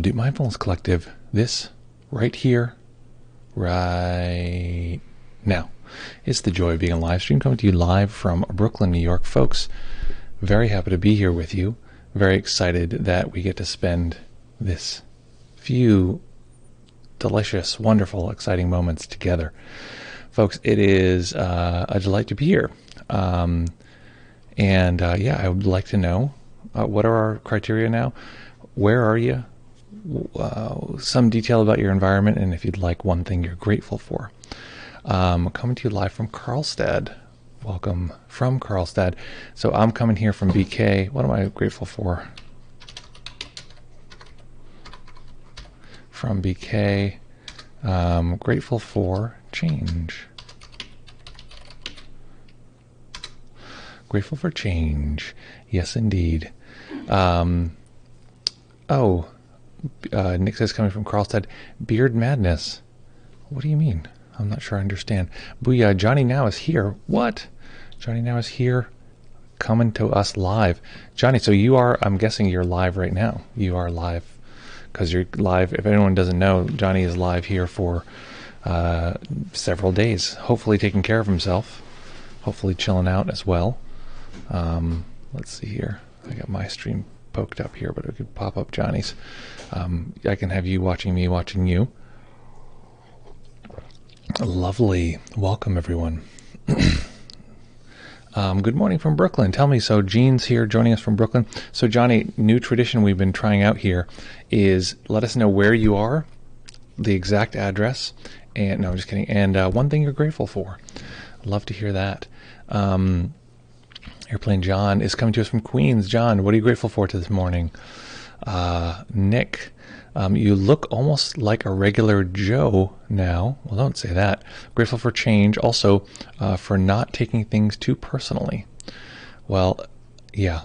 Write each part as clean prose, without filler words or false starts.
Deep Mindfulness Collective, this right here, right now. It's the Joy of Being a live stream coming to you live from Brooklyn, New York. Folks, very happy to be here with you. Very excited that we get to spend this few delicious, wonderful, exciting moments together. Folks, it is a delight to be here. I would like to know, what are our criteria now? Where are you? Some detail about your environment, and if you'd like, one thing you're grateful for. Coming to you live from Carlsbad. Welcome from Carlsbad. So I'm coming here from BK. What am I grateful for? From BK, grateful for change. Grateful for change. Yes, indeed. Nick says coming from Carlsbad, beard madness. What do you mean? I'm not sure I understand. Booyah, Johnny Now is here. What? Johnny Now is here coming to us live. Johnny, so you are, I'm guessing you're live right now. You are live because you're live. If anyone doesn't know, Johnny is live here for several days, hopefully taking care of himself, hopefully chilling out as well. Let's see here. I got my stream poked up here, but it could pop up Johnny's. I can have you watching me watching you. Lovely. Welcome, everyone. Good morning from Brooklyn. Tell me, so Jean's here joining us from Brooklyn. So Johnny, new tradition we've been trying out here is let us know where you are, the exact address, and no, I'm just kidding, and one thing you're grateful for. Love to hear that. Airplane John is coming to us from Queens. John, what are you grateful for this morning? Nick, you look almost like a regular Joe now. Well, don't say that. Grateful for change. Also, for not taking things too personally. Well, yeah.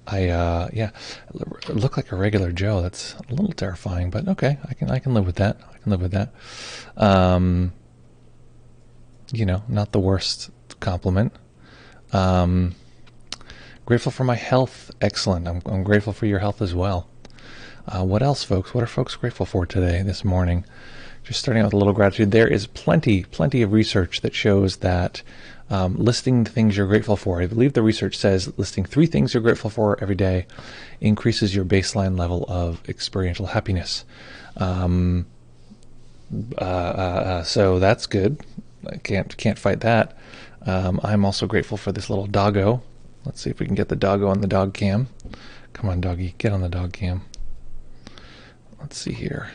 I look like a regular Joe. That's a little terrifying, but okay. I can live with that. Not the worst compliment. Grateful for my health. Excellent. I'm grateful for your health as well. What else, folks? What are folks grateful for today, this morning? Just starting out with a little gratitude. There is plenty of research that shows that listing the things you're grateful for, I believe the research says listing 3 things you're grateful for every day increases your baseline level of experiential happiness. So that's good. I can't fight that. I'm also grateful for this little doggo. Let's see if we can get the doggo on the dog cam. Come on, doggy, get on the dog cam. Let's see here.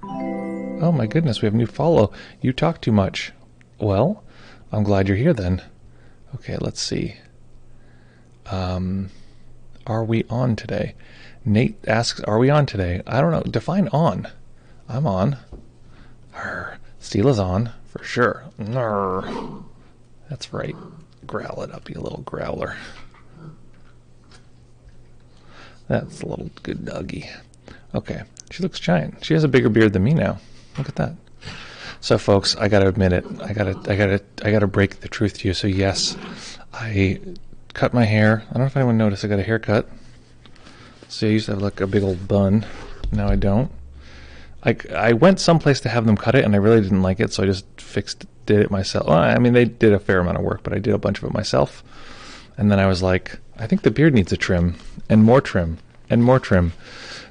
Oh my goodness, we have a new follow. You talk too much. Well, I'm glad you're here then. Okay, let's see. Are we on today? Nate asks, are we on today? I don't know. Define on. I'm on. Steel is on, for sure. Arr. That's right. Growl it up, you little growler. That's a little good doggy. Okay, she looks giant. She has a bigger beard than me now. Look at that. So, folks, I gotta admit it. I gotta break the truth to you. So, yes, I cut my hair. I don't know if anyone noticed. I got a haircut. So I used to have like a big old bun. Now I don't. I went someplace to have them cut it, and I really didn't like it, so I just did it myself. Well, I mean, they did a fair amount of work, but I did a bunch of it myself. And then I was like, I think the beard needs a trim, and more trim, and more trim.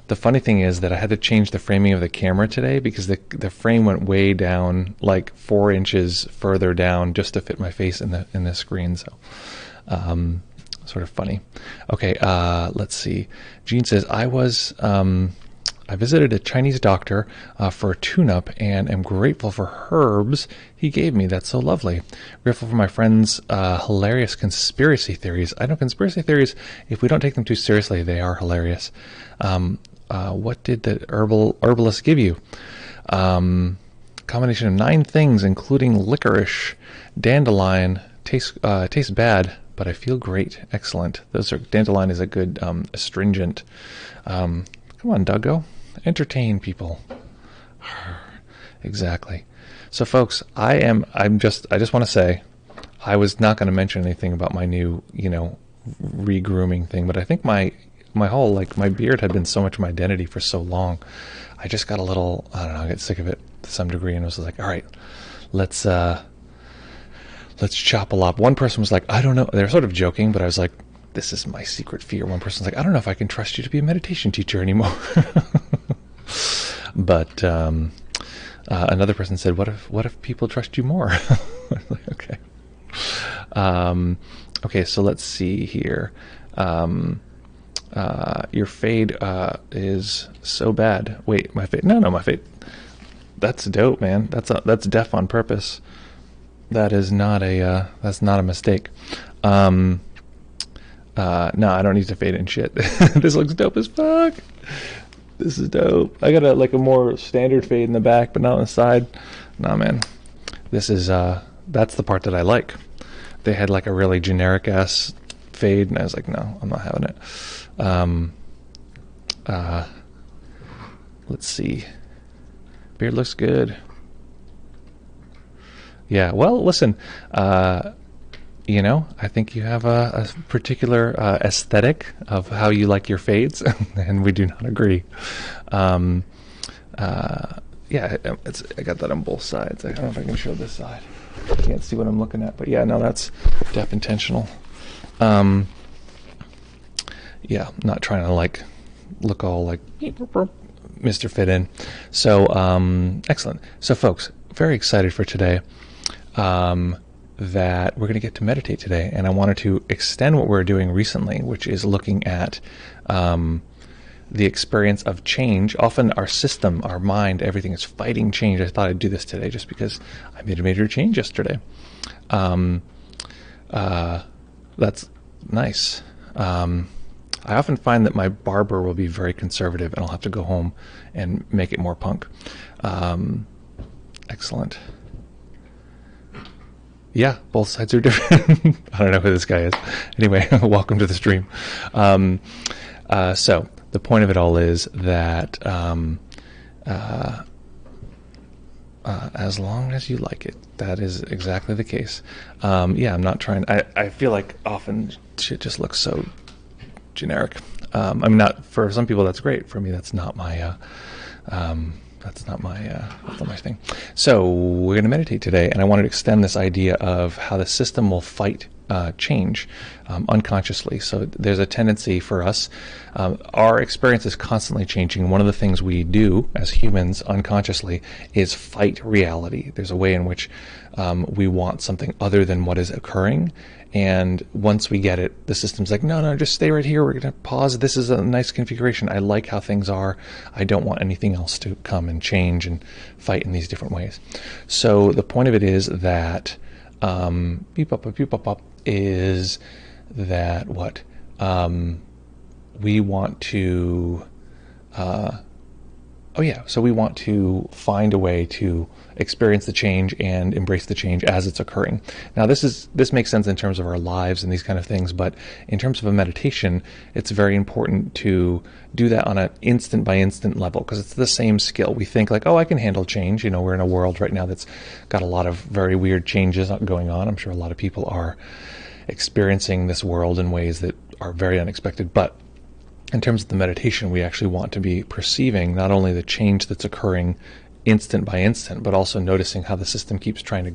The funny thing is that I had to change the framing of the camera today because the frame went way down, like 4 inches further down, just to fit my face in the screen. So, sort of funny. Okay, let's see. Jean says, I visited a Chinese doctor for a tune-up and am grateful for herbs he gave me. That's so lovely. Grateful for my friend's hilarious conspiracy theories. I know conspiracy theories, if we don't take them too seriously, they are hilarious. What did the herbalist give you? Combination of 9 things, including licorice, dandelion. Tastes bad, but I feel great. Excellent. Dandelion is a good astringent. Come on, Duggo. Entertain people. Exactly. So, folks, I just want to say, I was not going to mention anything about my new, re-grooming thing, but I think my my whole, like, my beard had been so much of my identity for so long. I just got a little, I don't know, I get sick of it to some degree, and was like, all right, let's chop a lot. One person was like, I don't know. They're sort of joking, but I was like, this is my secret fear. One person's like, I don't know if I can trust you to be a meditation teacher anymore. But another person said, what if people trust you more? I was like, okay. Okay, so let's see here. Your fade is so bad. Wait, my fade? No, my fade. That's dope, man. That's deaf on purpose. That is not a mistake. No, I don't need to fade in shit. This looks dope as fuck. This is dope. I got a more standard fade in the back, but not on the side. Nah, man. This is that's the part that I like. They had like a really generic ass fade, and I was like, no, I'm not having it. Let's see. Beard looks good. Yeah, well, listen, I think you have a particular aesthetic of how you like your fades, and we do not agree. Yeah, I got that on both sides. I don't know if I can show this side. I can't see what I'm looking at, but yeah, no, that's def intentional. Yeah, not trying to like look all like Mr. Fit In. So, excellent. So, folks, very excited for today. That we're going to get to meditate today, and I wanted to extend what we're doing recently, which is looking at the experience of change. Often our system, our mind, everything is fighting change. I thought I'd do this today just because I made a major change yesterday. That's nice. I often find that my barber will be very conservative, and I'll have to go home and make it more punk. Excellent. Yeah, both sides are different. I don't know who this guy is. Anyway, welcome to the stream. So the point of it all is that as long as you like it, that is exactly the case. Yeah, I'm not trying. I feel like often shit just looks so generic. I mean, not for some people that's great. For me, that's not my. That's not my thing. So we're going to meditate today, and I wanted to extend this idea of how the system will fight change unconsciously. So there's a tendency for us. Our experience is constantly changing. One of the things we do as humans unconsciously is fight reality. There's a way in which we want something other than what is occurring. And once we get it, the system's like, no, just stay right here. We're going to pause. This is a nice configuration. I like how things are. I don't want anything else to come and change and fight in these different ways. So the point of it is that is that what we want to so we want to find a way to experience the change and embrace the change as it's occurring. Now this makes sense in terms of our lives and these kind of things, but in terms of a meditation, it's very important to do that on an instant by instant level, because it's the same skill. We think like, oh, I can handle change. We're in a world right now that's got a lot of very weird changes going on. I'm sure a lot of people are experiencing this world in ways that are very unexpected, but in terms of the meditation, we actually want to be perceiving not only the change that's occurring instant by instant, but also noticing how the system keeps trying to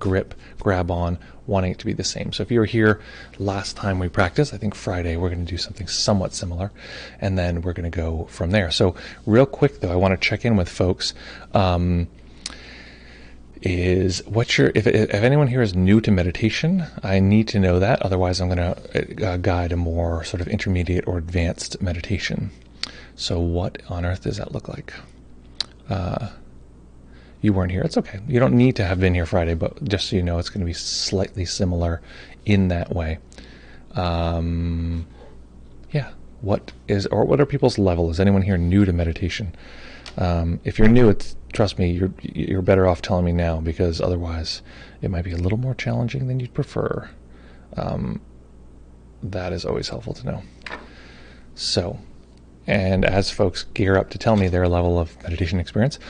grab on, wanting it to be the same. So if you were here last time we practiced, I think Friday, we're going to do something somewhat similar, and then we're going to go from there. So real quick, though, I want to check in with folks. If anyone here is new to meditation, I need to know that. Otherwise, I'm going to guide a more sort of intermediate or advanced meditation. So what on earth does that look like? You weren't here. It's okay. You don't need to have been here Friday, but just so you know, it's going to be slightly similar in that way. Yeah. What are people's level? Is anyone here new to meditation? If you're new, trust me, you're better off telling me now, because otherwise it might be a little more challenging than you'd prefer. That is always helpful to know. So, and as folks gear up to tell me their level of meditation experience,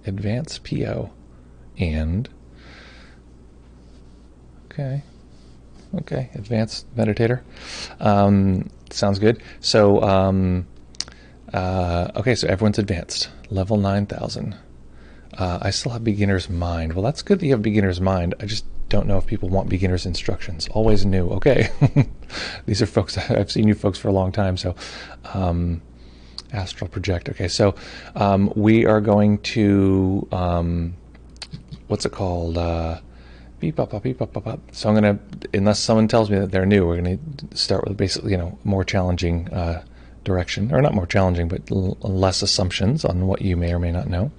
advanced PO and okay. Okay, advanced meditator. Sounds good. So, okay, so everyone's advanced. Level 9,000. I still have beginner's mind. Well, that's good that you have beginner's mind. I just don't know if people want beginner's instructions. Always new. Okay. These are folks, I've seen you folks for a long time, so astral project. Okay, so we are going to, what's it called? Beep, bop, bop, beep, bop, bop, bop. So I'm going to, unless someone tells me that they're new, we're going to start with basically, more challenging direction, or not more challenging, but less assumptions on what you may or may not know.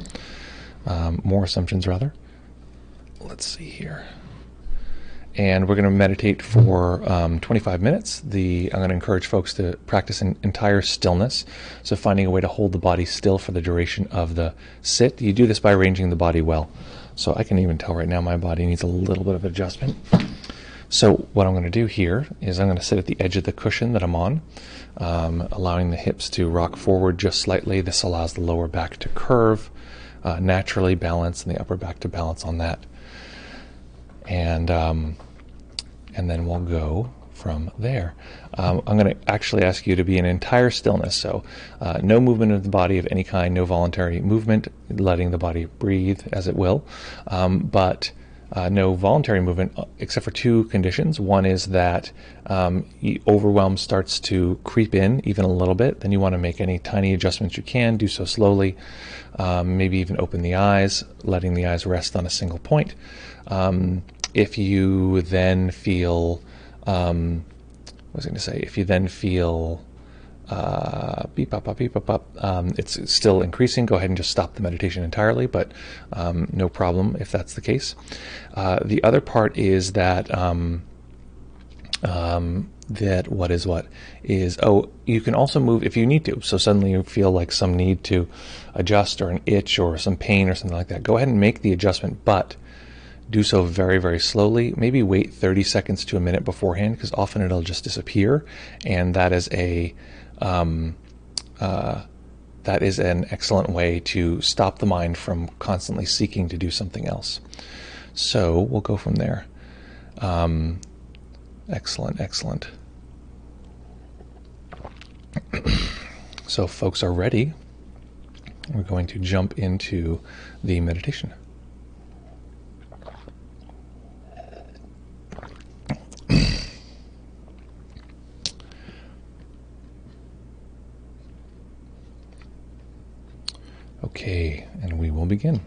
More assumptions, rather. Let's see here. And we're going to meditate for 25 minutes. I'm going to encourage folks to practice in entire stillness, so finding a way to hold the body still for the duration of the sit. You do this by arranging the body well. So I can even tell right now my body needs a little bit of adjustment. So what I'm going to do here is I'm going to sit at the edge of the cushion that I'm on, allowing the hips to rock forward just slightly. This allows the lower back to curve, naturally balance, and the upper back to balance on that. And then we'll go from there. I'm going to actually ask you to be in entire stillness, so no movement of the body of any kind, no voluntary movement, letting the body breathe as it will, but no voluntary movement except for two conditions. One is that overwhelm starts to creep in even a little bit. Then you want to make any tiny adjustments you can, do so slowly, maybe even open the eyes, letting the eyes rest on a single point. If you then feel, if you then feel beep, pop, pop, beep, pop, pop, it's still increasing, go ahead and just stop the meditation entirely, but no problem if that's the case. The other part is that you can also move if you need to. So suddenly you feel like some need to adjust, or an itch or some pain or something like that. Go ahead and make the adjustment, but do so very, very slowly. Maybe wait 30 seconds to a minute beforehand, because often it'll just disappear, and that is an excellent way to stop the mind from constantly seeking to do something else. So we'll go from there. Excellent. So folks are ready. We're going to jump into the meditation. Okay, and we will begin.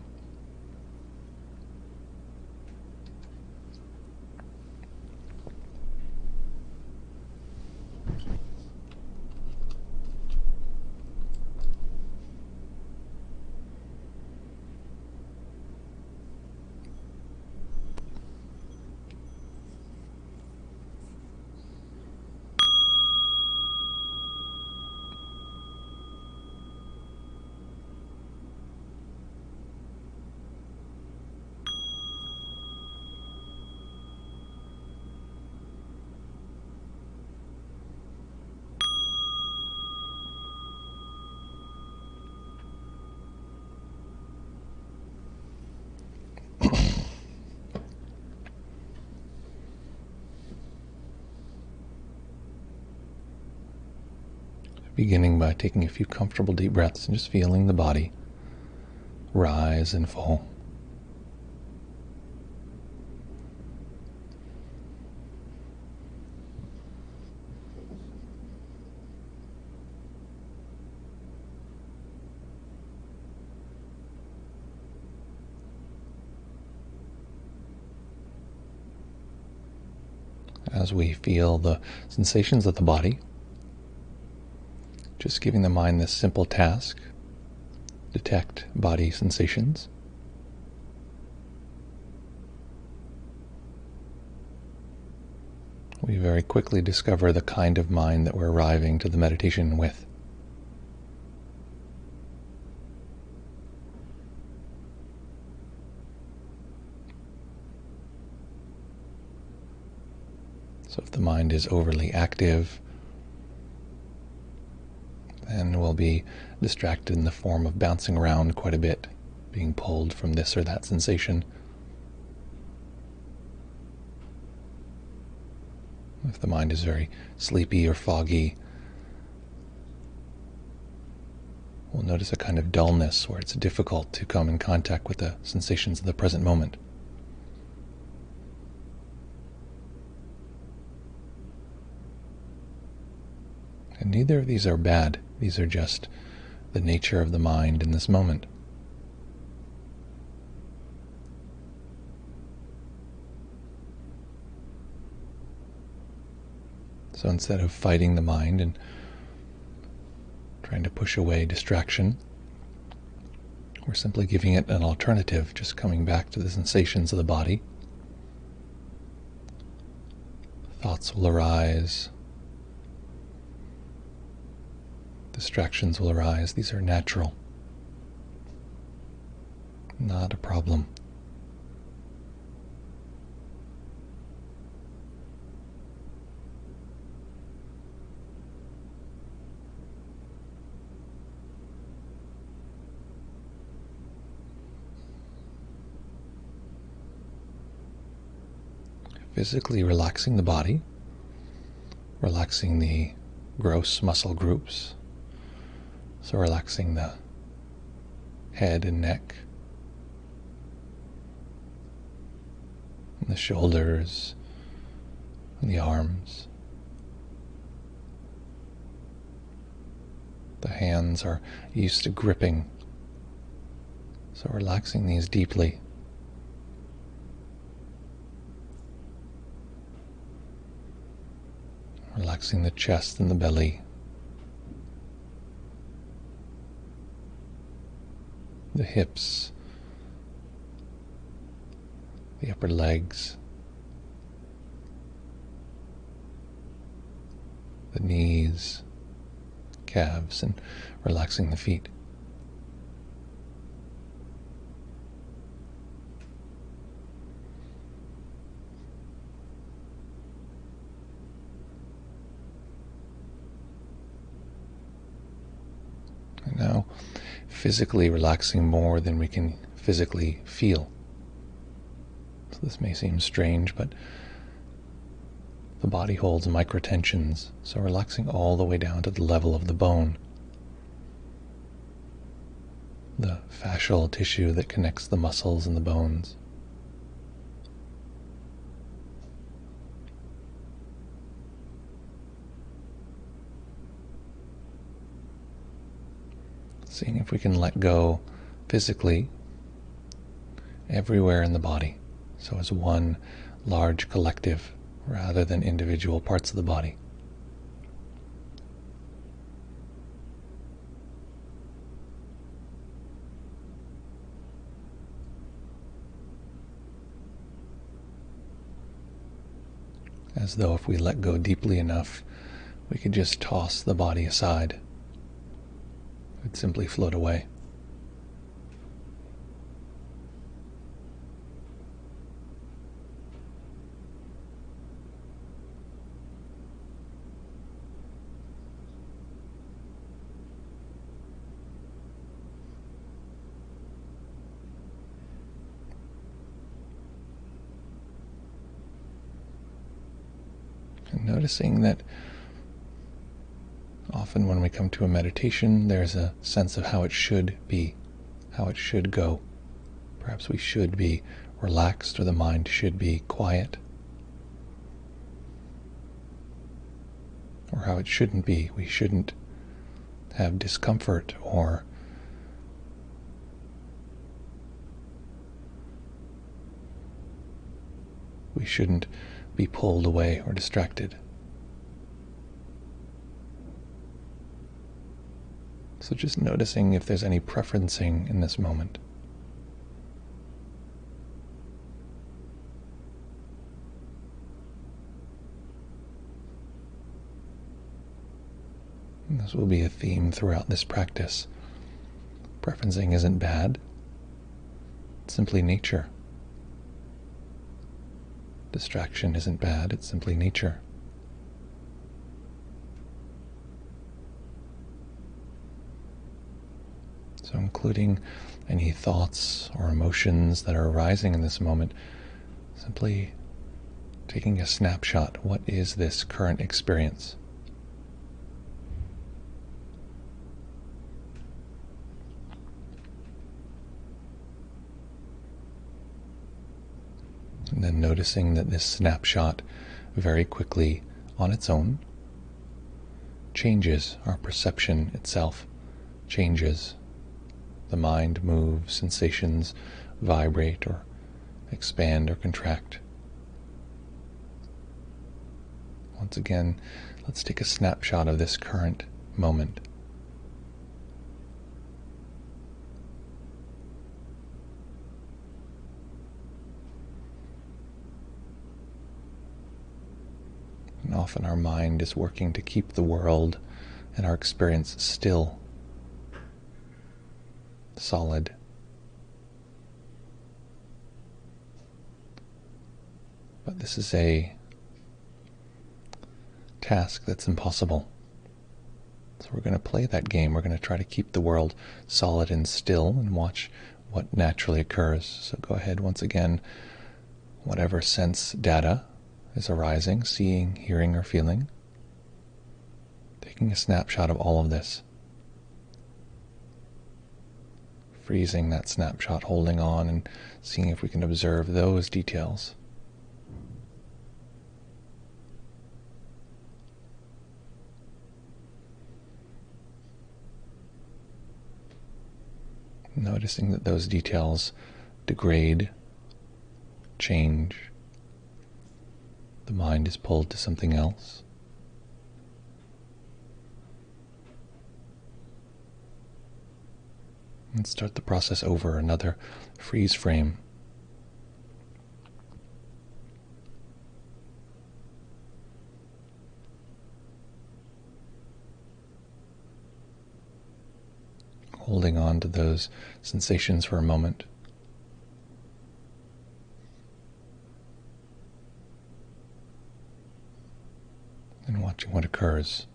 Beginning by taking a few comfortable deep breaths and just feeling the body rise and fall. As we feel the sensations of the body, just giving the mind this simple task: detect body sensations. We very quickly discover the kind of mind that we're arriving to the meditation with. So if the mind is overly active, then we'll be distracted in the form of bouncing around quite a bit, being pulled from this or that sensation. If the mind is very sleepy or foggy, we'll notice a kind of dullness where it's difficult to come in contact with the sensations of the present moment. And neither of these are bad. These are just the nature of the mind in this moment. So instead of fighting the mind and trying to push away distraction, we're simply giving it an alternative, just coming back to the sensations of the body. Thoughts will arise. Distractions will arise. These are natural. Not a problem. Physically relaxing the body, relaxing the gross muscle groups, so relaxing the head and neck, and the shoulders, and the arms. The hands are used to gripping, so relaxing these deeply. Relaxing the chest and the belly, the hips, the upper legs, the knees, calves, and relaxing the feet. And now, physically relaxing more than we can physically feel. So this may seem strange, but the body holds microtensions, so relaxing all the way down to the level of the bone, the fascial tissue that connects the muscles and the bones. Seeing if we can let go physically everywhere in the body, so as one large collective rather than individual parts of the body. As though if we let go deeply enough, we could just toss the body aside. It would simply float away. And noticing that often when we come to a meditation, there's a sense of how it should be, how it should go. Perhaps we should be relaxed, or the mind should be quiet. Or how it shouldn't be. We shouldn't have discomfort, or we shouldn't be pulled away or distracted. So just noticing if there's any preferencing in this moment. And this will be a theme throughout this practice. Preferencing isn't bad. It's simply nature. Distraction isn't bad. It's simply nature. So including any thoughts or emotions that are arising in this moment, simply taking a snapshot. What is this current experience? And then noticing that this snapshot very quickly on its own changes. Our perception itself changes. The mind moves, sensations vibrate or expand or contract. Once again, let's take a snapshot of this current moment. And often our mind is working to keep the world and our experience still, solid. But this is a task that's impossible. So we're going to play that game. We're going to try to keep the world solid and still and watch what naturally occurs. So go ahead once again, whatever sense data is arising, seeing, hearing, or feeling, taking a snapshot of all of this. Freezing that snapshot, holding on and seeing if we can observe those details. Noticing that those details degrade, change. The mind is pulled to something else. And start the process over, another freeze frame. Holding on to those sensations for a moment. And watching what occurs.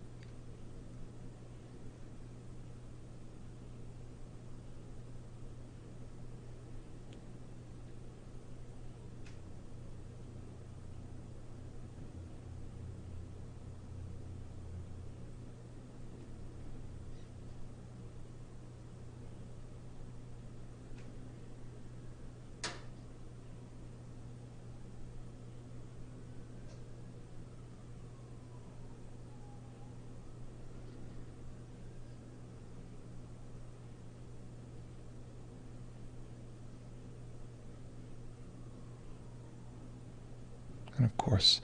And of course,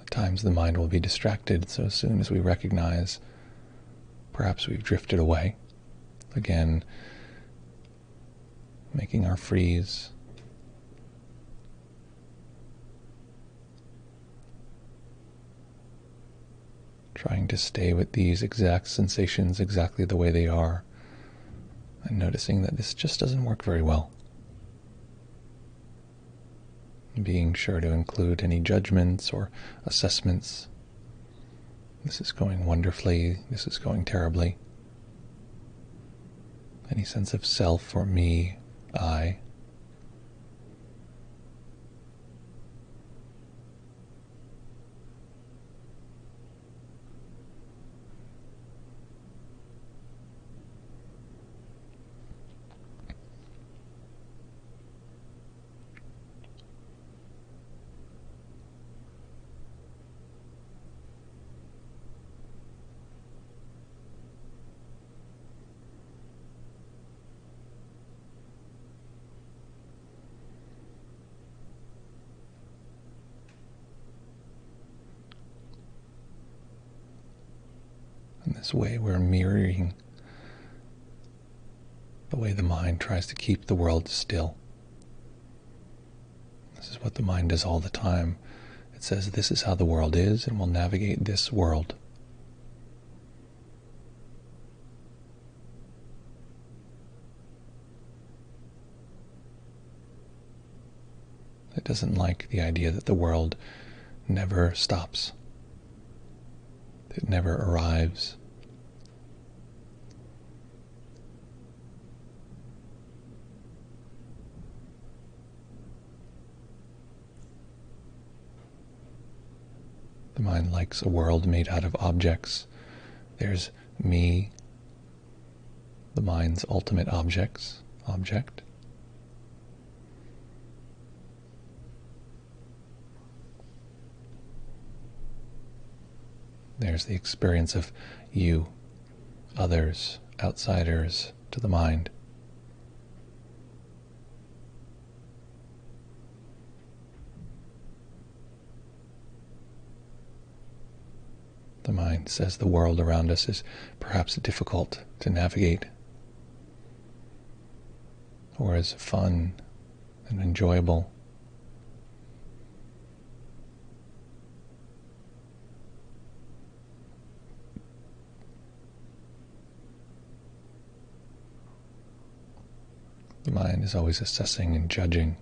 at times the mind will be distracted, so as soon as we recognize perhaps we've drifted away, again, making our freeze, trying to stay with these exact sensations exactly the way they are, and noticing that this just doesn't work very well. Being sure to include any judgments or assessments. This is going wonderfully, this is going terribly. Any sense of self or me, I. In this way, we're mirroring the way the mind tries to keep the world still. This is what the mind does all the time. It says this is how the world is, and we'll navigate this world. It doesn't like the idea that the world never stops. It never arrives. The mind likes a world made out of objects. There's me, the mind's ultimate object. There's the experience of you, others, outsiders to the mind. The mind says the world around us is perhaps difficult to navigate, or is fun and enjoyable. The mind is always assessing and judging,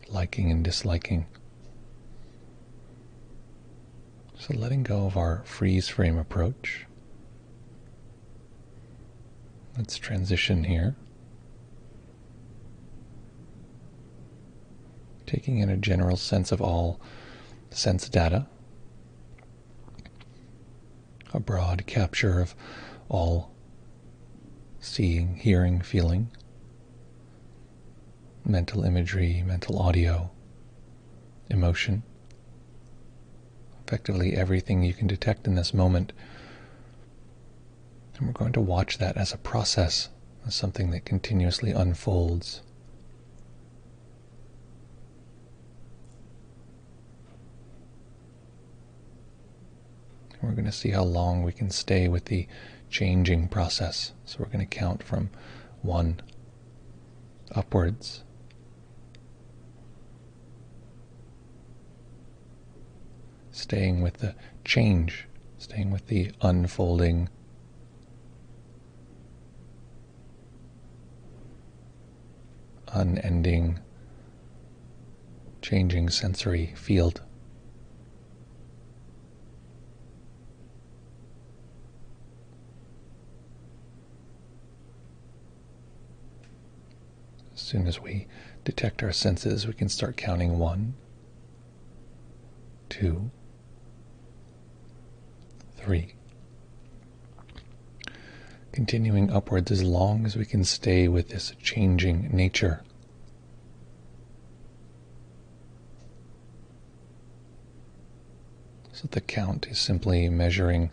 liking and disliking. So letting go of our freeze frame approach. Let's transition here. Taking in a general sense of all sense data. A broad capture of all seeing, hearing, feeling. Mental imagery, mental audio, emotion. Effectively everything you can detect in this moment. And we're going to watch that as a process, as something that continuously unfolds. And we're going to see how long we can stay with the changing process. So we're going to count from 1 upwards. Staying with the change, staying with the unfolding, unending, changing sensory field. As soon as we detect our senses, we can start counting 1, 2, 3. Continuing upwards as long as we can stay with this changing nature. So the count is simply measuring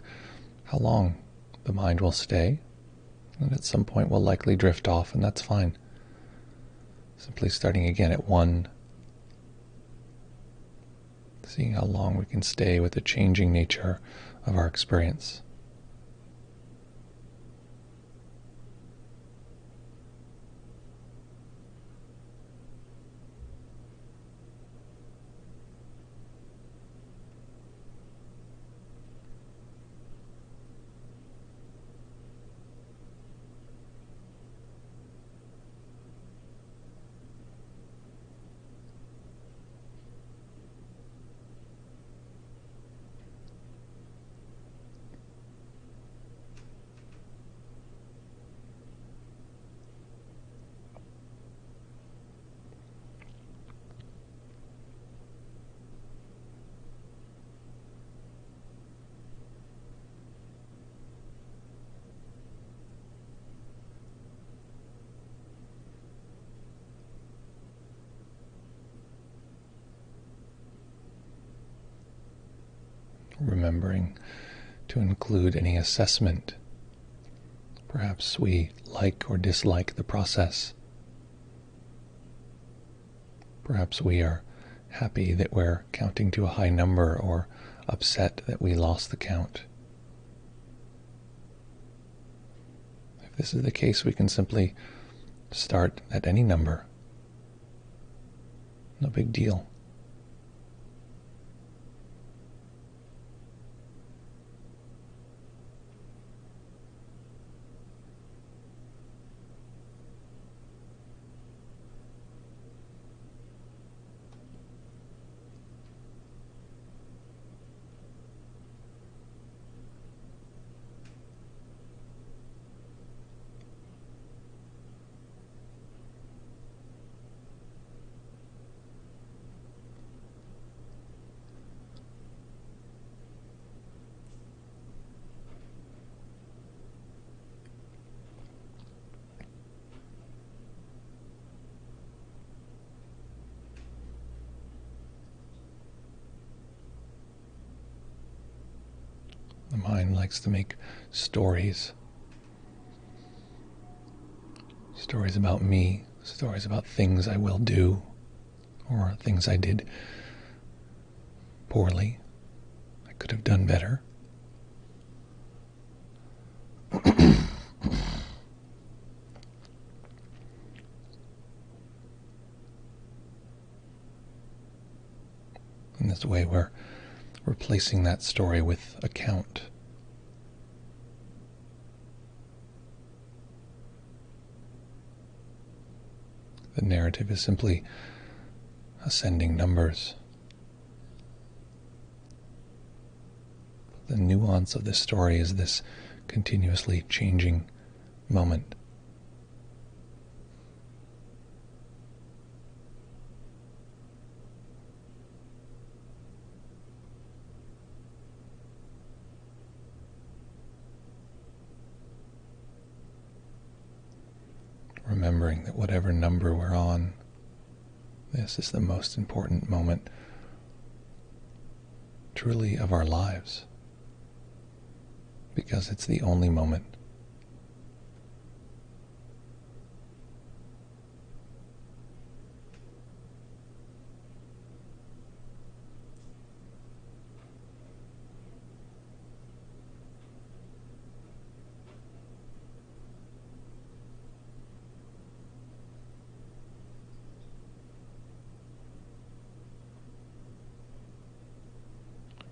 how long the mind will stay, and at some point will likely drift off, and that's fine. Simply starting again at 1, seeing how long we can stay with the changing nature of our experience. Remembering to include any assessment. Perhaps we like or dislike the process. Perhaps we are happy that we're counting to a high number, or upset that we lost the count. If this is the case, we can simply start at any number. No big deal. mind likes to make stories. Stories about me, stories about things I will do, or things I did poorly. I could have done better. In this way, we're replacing that story with account. The narrative is simply ascending numbers. The nuance of this story is this continuously changing moment. Remembering that whatever number we're on, this is the most important moment truly of our lives, because it's the only moment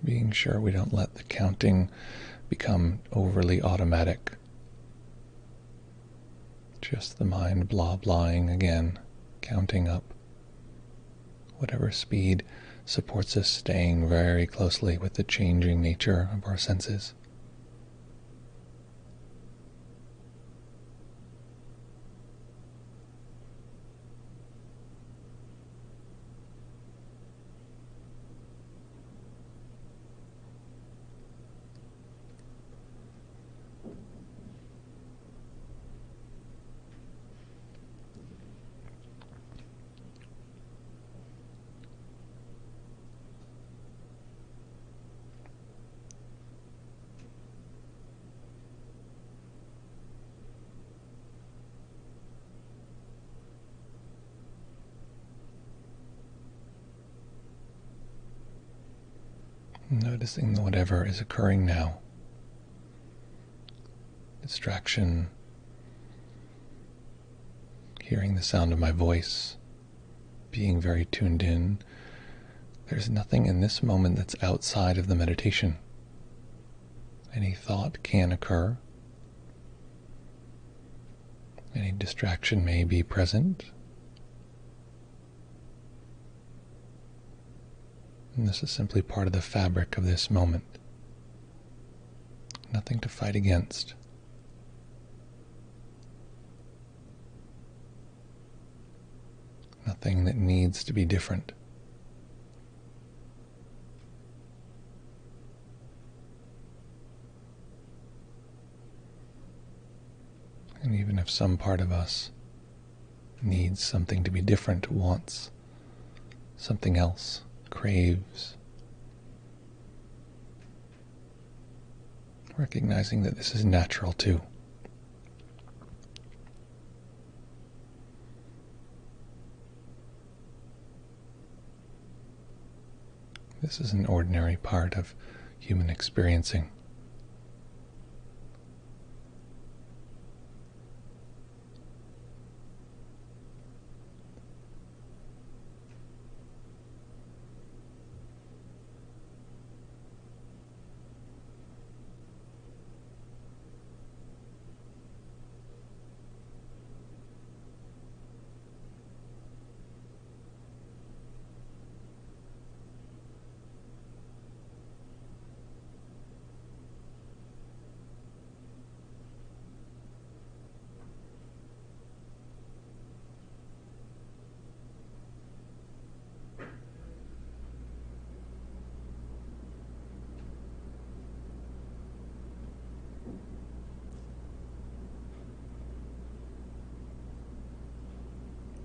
being sure we don't let the counting become overly automatic. Just the mind blah-blahing again, counting up. Whatever speed supports us staying very closely with the changing nature of our senses. Noticing that whatever is occurring now, distraction, hearing the sound of my voice, being very tuned in, there's nothing in this moment that's outside of the meditation. Any thought can occur. Any distraction may be present. And this is simply part of the fabric of this moment. Nothing to fight against. Nothing that needs to be different. And even if some part of us needs something to be different, wants something else, craves, recognizing that this is natural too. This is an ordinary part of human experiencing.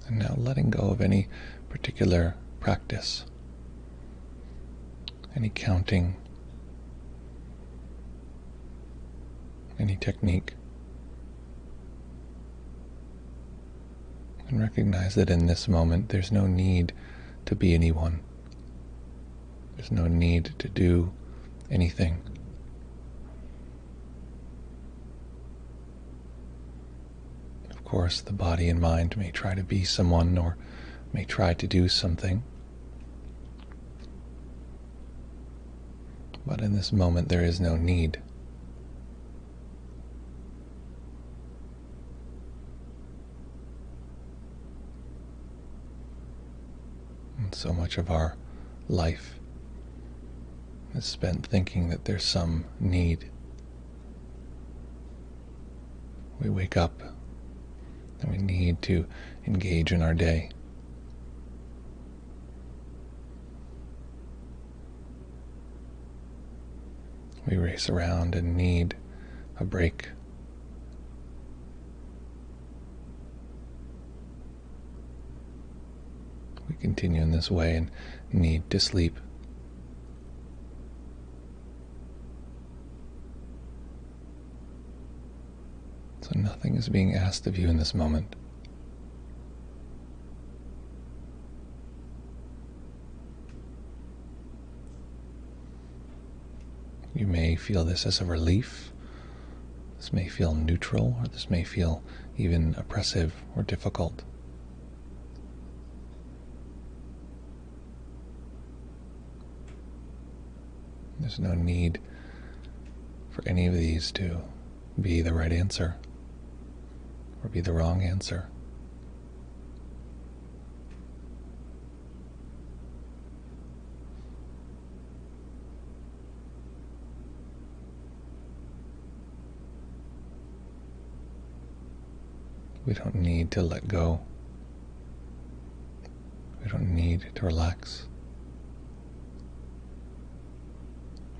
And now letting go of any particular practice, any counting, any technique. And recognize that in this moment there's no need to be anyone. There's no need to do anything. Of course, the body and mind may try to be someone or may try to do something. But in this moment there is no need. And so much of our life is spent thinking that there's some need. We wake up and we need to engage in our day. We race around and need a break. We continue in this way and need to sleep. So nothing is being asked of you in this moment. You may feel this as a relief. This may feel neutral, or this may feel even oppressive or difficult. There's no need for any of these to be the right answer or be the wrong answer. We don't need to let go. We don't need to relax.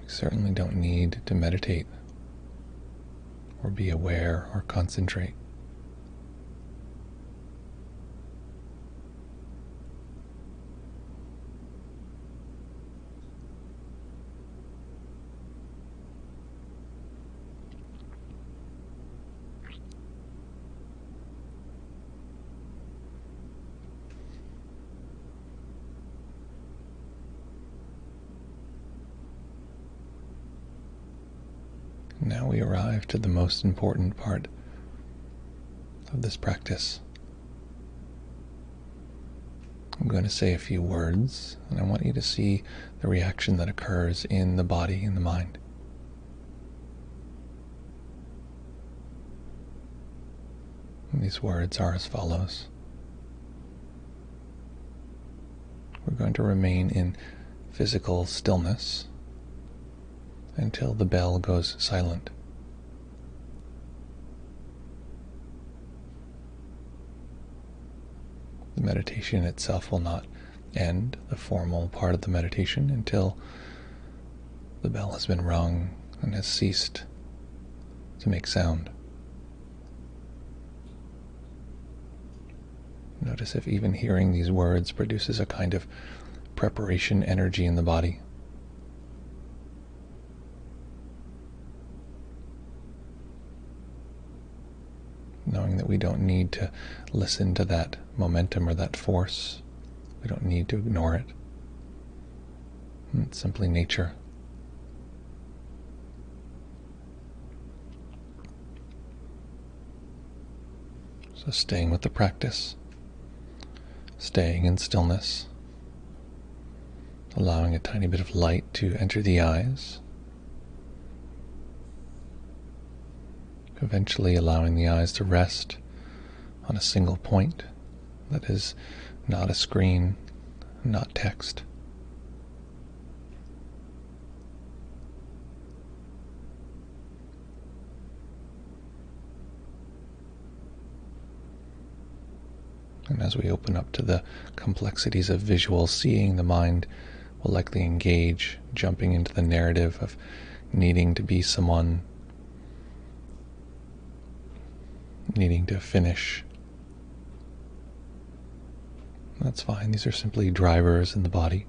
We certainly don't need to meditate or be aware or concentrate. Now we arrive to the most important part of this practice. I'm going to say a few words, and I want you to see the reaction that occurs in the body and the mind. And these words are as follows. We're going to remain in physical stillness until the bell goes silent. The meditation itself will not end, the formal part of the meditation, until the bell has been rung and has ceased to make sound. Notice if even hearing these words produces a kind of preparation energy in the body. Knowing that we don't need to listen to that momentum or that force. We don't need to ignore it. It's simply nature. So staying with the practice, staying in stillness, allowing a tiny bit of light to enter the eyes, eventually allowing the eyes to rest on a single point that is not a screen, not text. And as we open up to the complexities of visual seeing, the mind will likely engage, jumping into the narrative of needing to be someone, needing to finish. That's fine. These are simply drivers in the body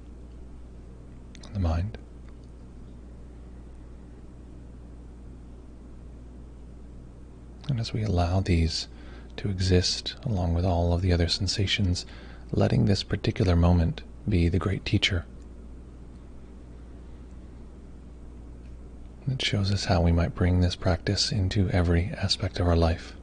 and the mind. And as we allow these to exist along with all of the other sensations, letting this particular moment be the great teacher. It shows us how we might bring this practice into every aspect of our life.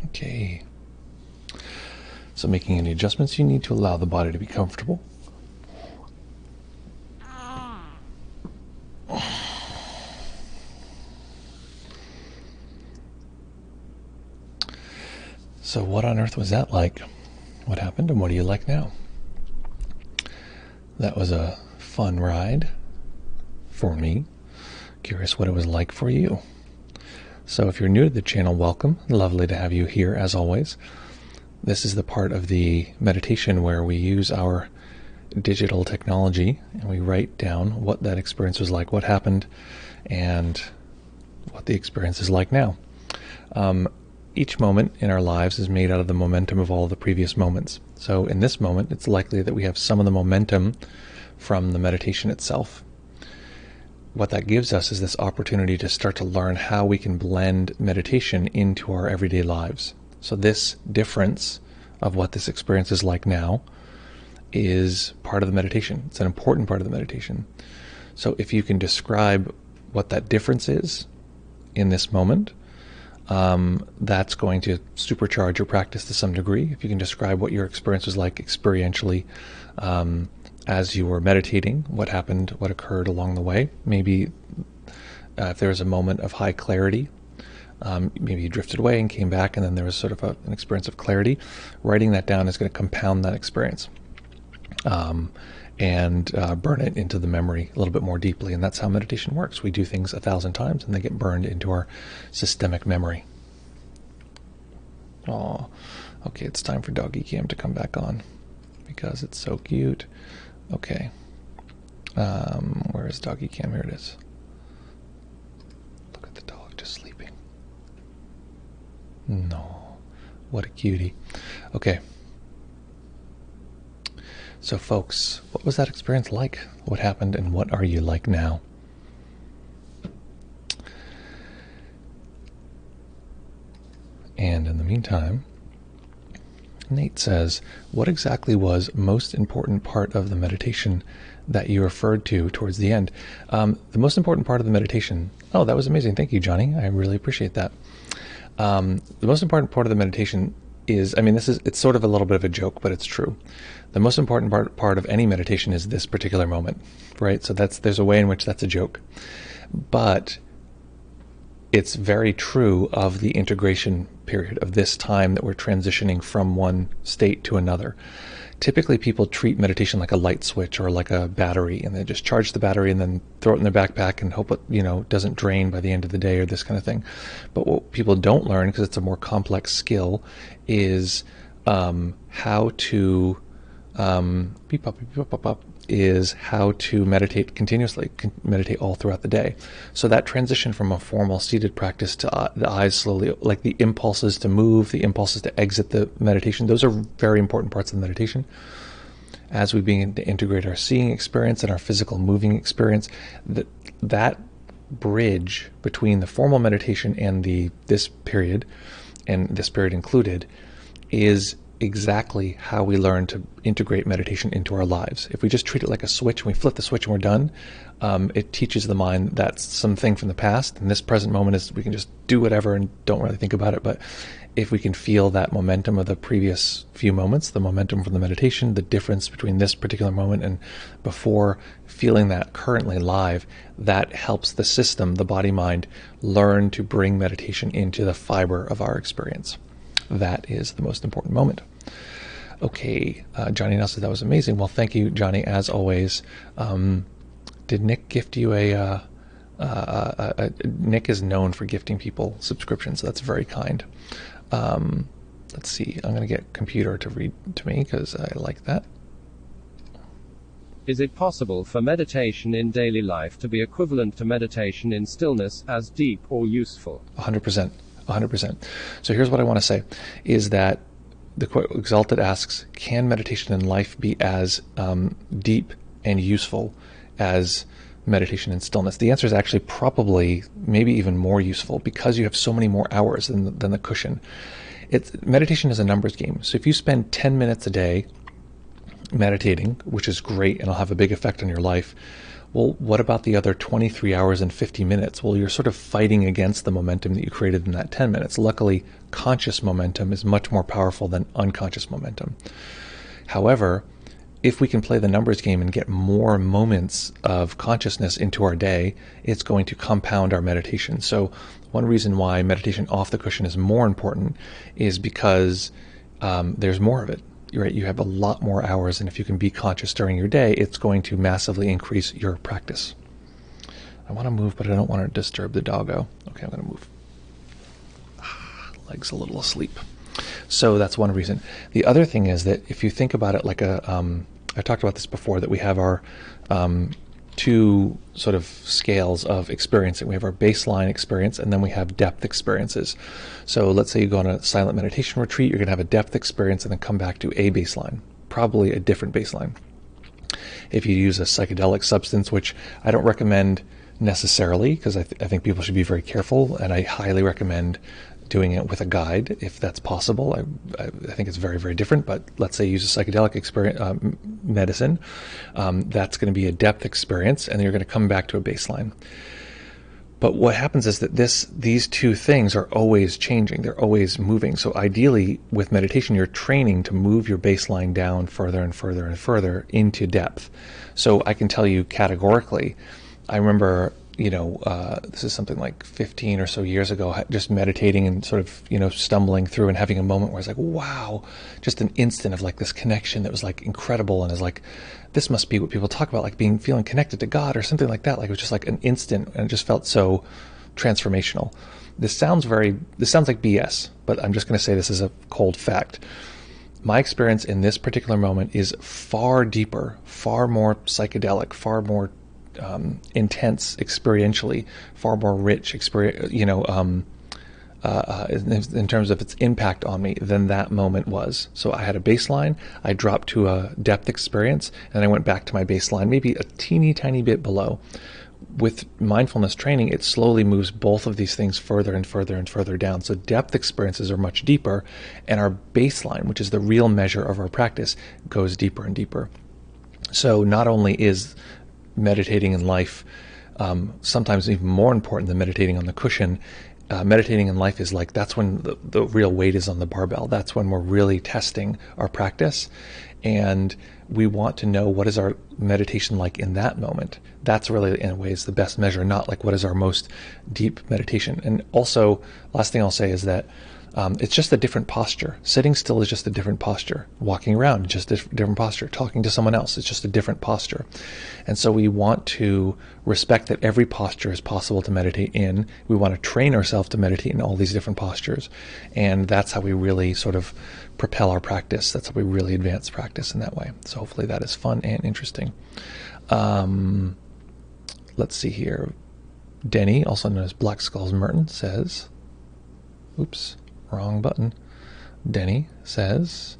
Okay. So making any adjustments, you need to allow the body to be comfortable. So what on earth was that like? What happened and what do you like now? That was a fun ride for me. Curious what it was like for you. So if you're new to the channel, welcome. Lovely to have you here as always. This is the part of the meditation where we use our digital technology and we write down what that experience was like, what happened, and what the experience is like now. Each moment in our lives is made out of the momentum of all the previous moments. So in this moment, it's likely that we have some of the momentum from the meditation itself. What that gives us is this opportunity to start to learn how we can blend meditation into our everyday lives. So this difference of what this experience is like now is part of the meditation. It's an important part of the meditation. So if you can describe what that difference is in this moment, that's going to supercharge your practice to some degree. If you can describe what your experience was like experientially as you were meditating, what happened, what occurred along the way. Maybe if there was a moment of high clarity, maybe you drifted away and came back and then there was sort of an experience of clarity. Writing that down is going to compound that experience and burn it into the memory a little bit more deeply. And that's how meditation works. We do things 1,000 times and they get burned into our systemic memory. Oh, okay, it's time for Doggy Cam to come back on because it's so cute. Okay, where is Doggy Cam? Here it is. Look at the dog just sleeping. No, what a cutie. Okay. So folks, what was that experience like? What happened and what are you like now? And in the meantime, Nate says, what exactly was most important part of the meditation that you referred to towards the end? The most important part of the meditation, oh, that was amazing. Thank you, Johnny. I really appreciate that. The most important part of the meditation is, it's sort of a little bit of a joke, but it's true. The most important part of any meditation is this particular moment, right? So there's a way in which that's a joke. But it's very true of the integration period of this time that we're transitioning from one state to another. Typically people treat meditation like a light switch or like a battery, and they just charge the battery and then throw it in their backpack and hope it doesn't drain by the end of the day or this kind of thing. But what people don't learn, because it's a more complex skill, is how to is how to meditate continuously, meditate all throughout the day. So that transition from a formal seated practice to the eyes slowly, like the impulses to move, the impulses to exit the meditation, those are very important parts of the meditation. As we begin to integrate our seeing experience and our physical moving experience, that bridge between the formal meditation and this period, and this period included, is exactly how we learn to integrate meditation into our lives. If we just treat it like a switch and we flip the switch and we're done, it teaches the mind that's something from the past, and this present moment is we can just do whatever and don't really think about it. But if we can feel that momentum of the previous few moments, the momentum from the meditation, the difference between this particular moment and before, feeling that currently live, that helps the system, the body-mind, learn to bring meditation into the fiber of our experience. That is the most important moment. Okay, Johnny Nelson, that was amazing. Well, thank you, Johnny, as always. Did Nick gift you Nick is known for gifting people subscriptions, so that's very kind. let's see. I'm going to get computer to read to me because I like that. Is it possible for meditation in daily life to be equivalent to meditation in stillness, as deep or useful? 100%. 100%. So here's what I want to say, is that the Exalted asks, can meditation in life be as deep and useful as meditation in stillness? The answer is actually probably maybe even more useful because you have so many more hours than the cushion. Meditation is a numbers game. So if you spend 10 minutes a day meditating, which is great and it'll have a big effect on your life, well, what about the other 23 hours and 50 minutes? Well, you're sort of fighting against the momentum that you created in that 10 minutes. Luckily, conscious momentum is much more powerful than unconscious momentum. However, if we can play the numbers game and get more moments of consciousness into our day, it's going to compound our meditation. So one reason why meditation off the cushion is more important is because there's more of it. Right? You have a lot more hours, and if you can be conscious during your day, it's going to massively increase your practice. I want to move, but I don't want to disturb the doggo. Okay, I'm going to move. Leg's a little asleep. So that's one reason. The other thing is that if you think about it like I talked about this before, that we have our two sort of scales of experiencing. We have our baseline experience, and then we have depth experiences. So let's say you go on a silent meditation retreat, you're going to have a depth experience and then come back to a baseline, probably a different baseline. If you use a psychedelic substance, which I don't recommend necessarily, because I think people should be very careful, and I highly recommend doing it with a guide if that's possible. I think it's very, very different, but let's say you use a psychedelic experience, medicine, that's going to be a depth experience, and then you're going to come back to a baseline. But what happens is that these two things are always changing. They're always moving. So ideally, with meditation, you're training to move your baseline down further and further and further into depth. So I can tell you categorically, I remember, this is something like 15 or so years ago, just meditating and sort of, stumbling through and having a moment where it's like, wow, just an instant of like this connection that was like incredible, and is like, this must be what people talk about, like feeling connected to God or something like that. Like it was just like an instant, and it just felt so transformational. This sounds like BS, but I'm just going to say this as a cold fact. My experience in this particular moment is far deeper, far more psychedelic, far more intense experientially, far more rich experience, in terms of its impact on me than that moment was. So I had a baseline, I dropped to a depth experience, and I went back to my baseline, maybe a teeny tiny bit below. With mindfulness training, it slowly moves both of these things further and further and further down. So depth experiences are much deeper, and our baseline, which is the real measure of our practice, goes deeper and deeper. So not only is meditating in life sometimes even more important than meditating on the cushion, meditating in life is like, that's when the real weight is on the barbell. That's when we're really testing our practice, and we want to know what is our meditation like in that moment. That's really, in a way, is the best measure, not like what is our most deep meditation. And also, last thing I'll say is that it's just a different posture. Sitting still is just a different posture. Walking around, just a different posture. Talking to someone else, it's just a different posture. And so we want to respect that every posture is possible to meditate in. We want to train ourselves to meditate in all these different postures. And that's how we really sort of propel our practice. That's how we really advance practice in that way. So hopefully that is fun and interesting. Let's see here. Denny, also known as Black Skulls Merton, says, oops, wrong button. Denny says,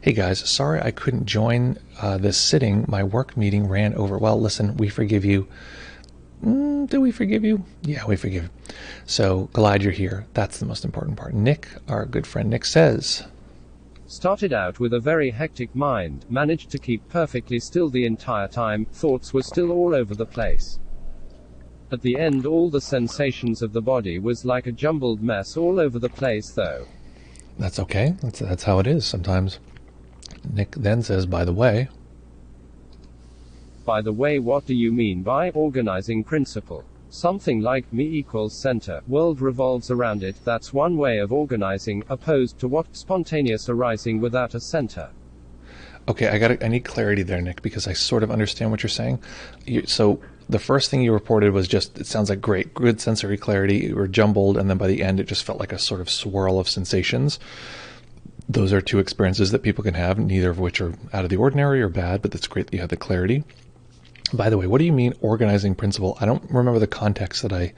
hey guys, sorry I couldn't join this sitting. My work meeting ran over. Well, listen, we forgive you. Do we forgive you? Yeah, we forgive you. So glad you're here. That's the most important part. Nick, our good friend Nick, says, started out with a very hectic mind, managed to keep perfectly still the entire time, thoughts were still all over the place. At the end, all the sensations of the body was like a jumbled mess all over the place though. That's okay. That's how it is sometimes. Nick then says, by the way, what do you mean by organizing principle? Something like me equals center, world revolves around it, that's one way of organizing, opposed to what? Spontaneous arising without a center. Okay, I need clarity there, Nick, because I sort of understand what you're saying. So the first thing you reported was just, it sounds like good sensory clarity, or jumbled, and then by the end it just felt like a sort of swirl of sensations. Those are two experiences that people can have, neither of which are out of the ordinary or bad, but that's great that you have the clarity. By the way, what do you mean organizing principle? I don't remember the context that I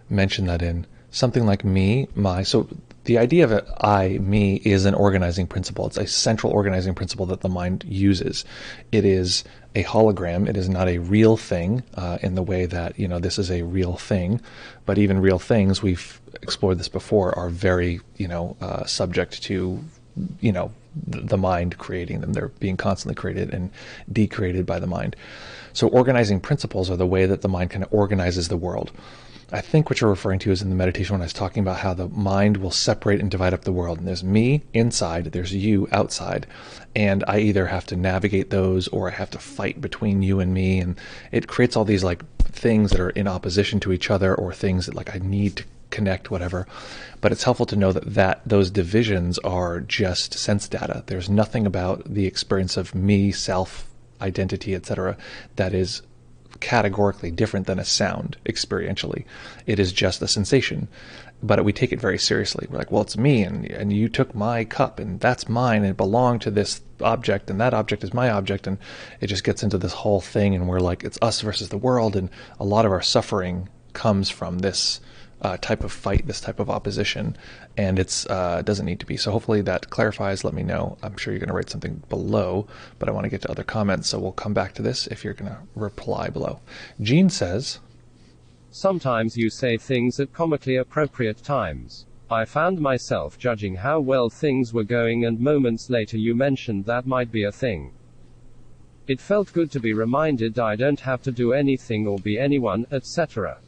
mentioned that in. Something like me, my. So the idea of I, me is an organizing principle. It's a central organizing principle that the mind uses. It is a hologram. It is not a real thing in the way that, this is a real thing. But even real things, we've explored this before, are very, subject to, the mind creating them. They're being constantly created and decreated by the mind. So organizing principles are the way that the mind kind of organizes the world. I think what you're referring to is in the meditation when I was talking about how the mind will separate and divide up the world. And there's me inside, there's you outside. And I either have to navigate those or I have to fight between you and me. And it creates all these like things that are in opposition to each other, or things that like I need to connect, whatever. But it's helpful to know that those divisions are just sense data. There's nothing about the experience of me, self, identity, etc., that is categorically different than a sound experientially. It is just a sensation, but we take it very seriously. We're like, well, it's me, and you took my cup, and that's mine, and it belonged to this object, and that object is my object, and it just gets into this whole thing, and we're like, it's us versus the world, and a lot of our suffering comes from this type of fight, this type of opposition, and it doesn't need to be. So hopefully that clarifies. Let me know. I'm sure you're going to write something below, but I want to get to other comments, so we'll come back to this if you're going to reply below. Jean says, sometimes you say things at comically appropriate times. I found myself judging how well things were going, and moments later you mentioned that might be a thing. It felt good to be reminded I don't have to do anything or be anyone, etc.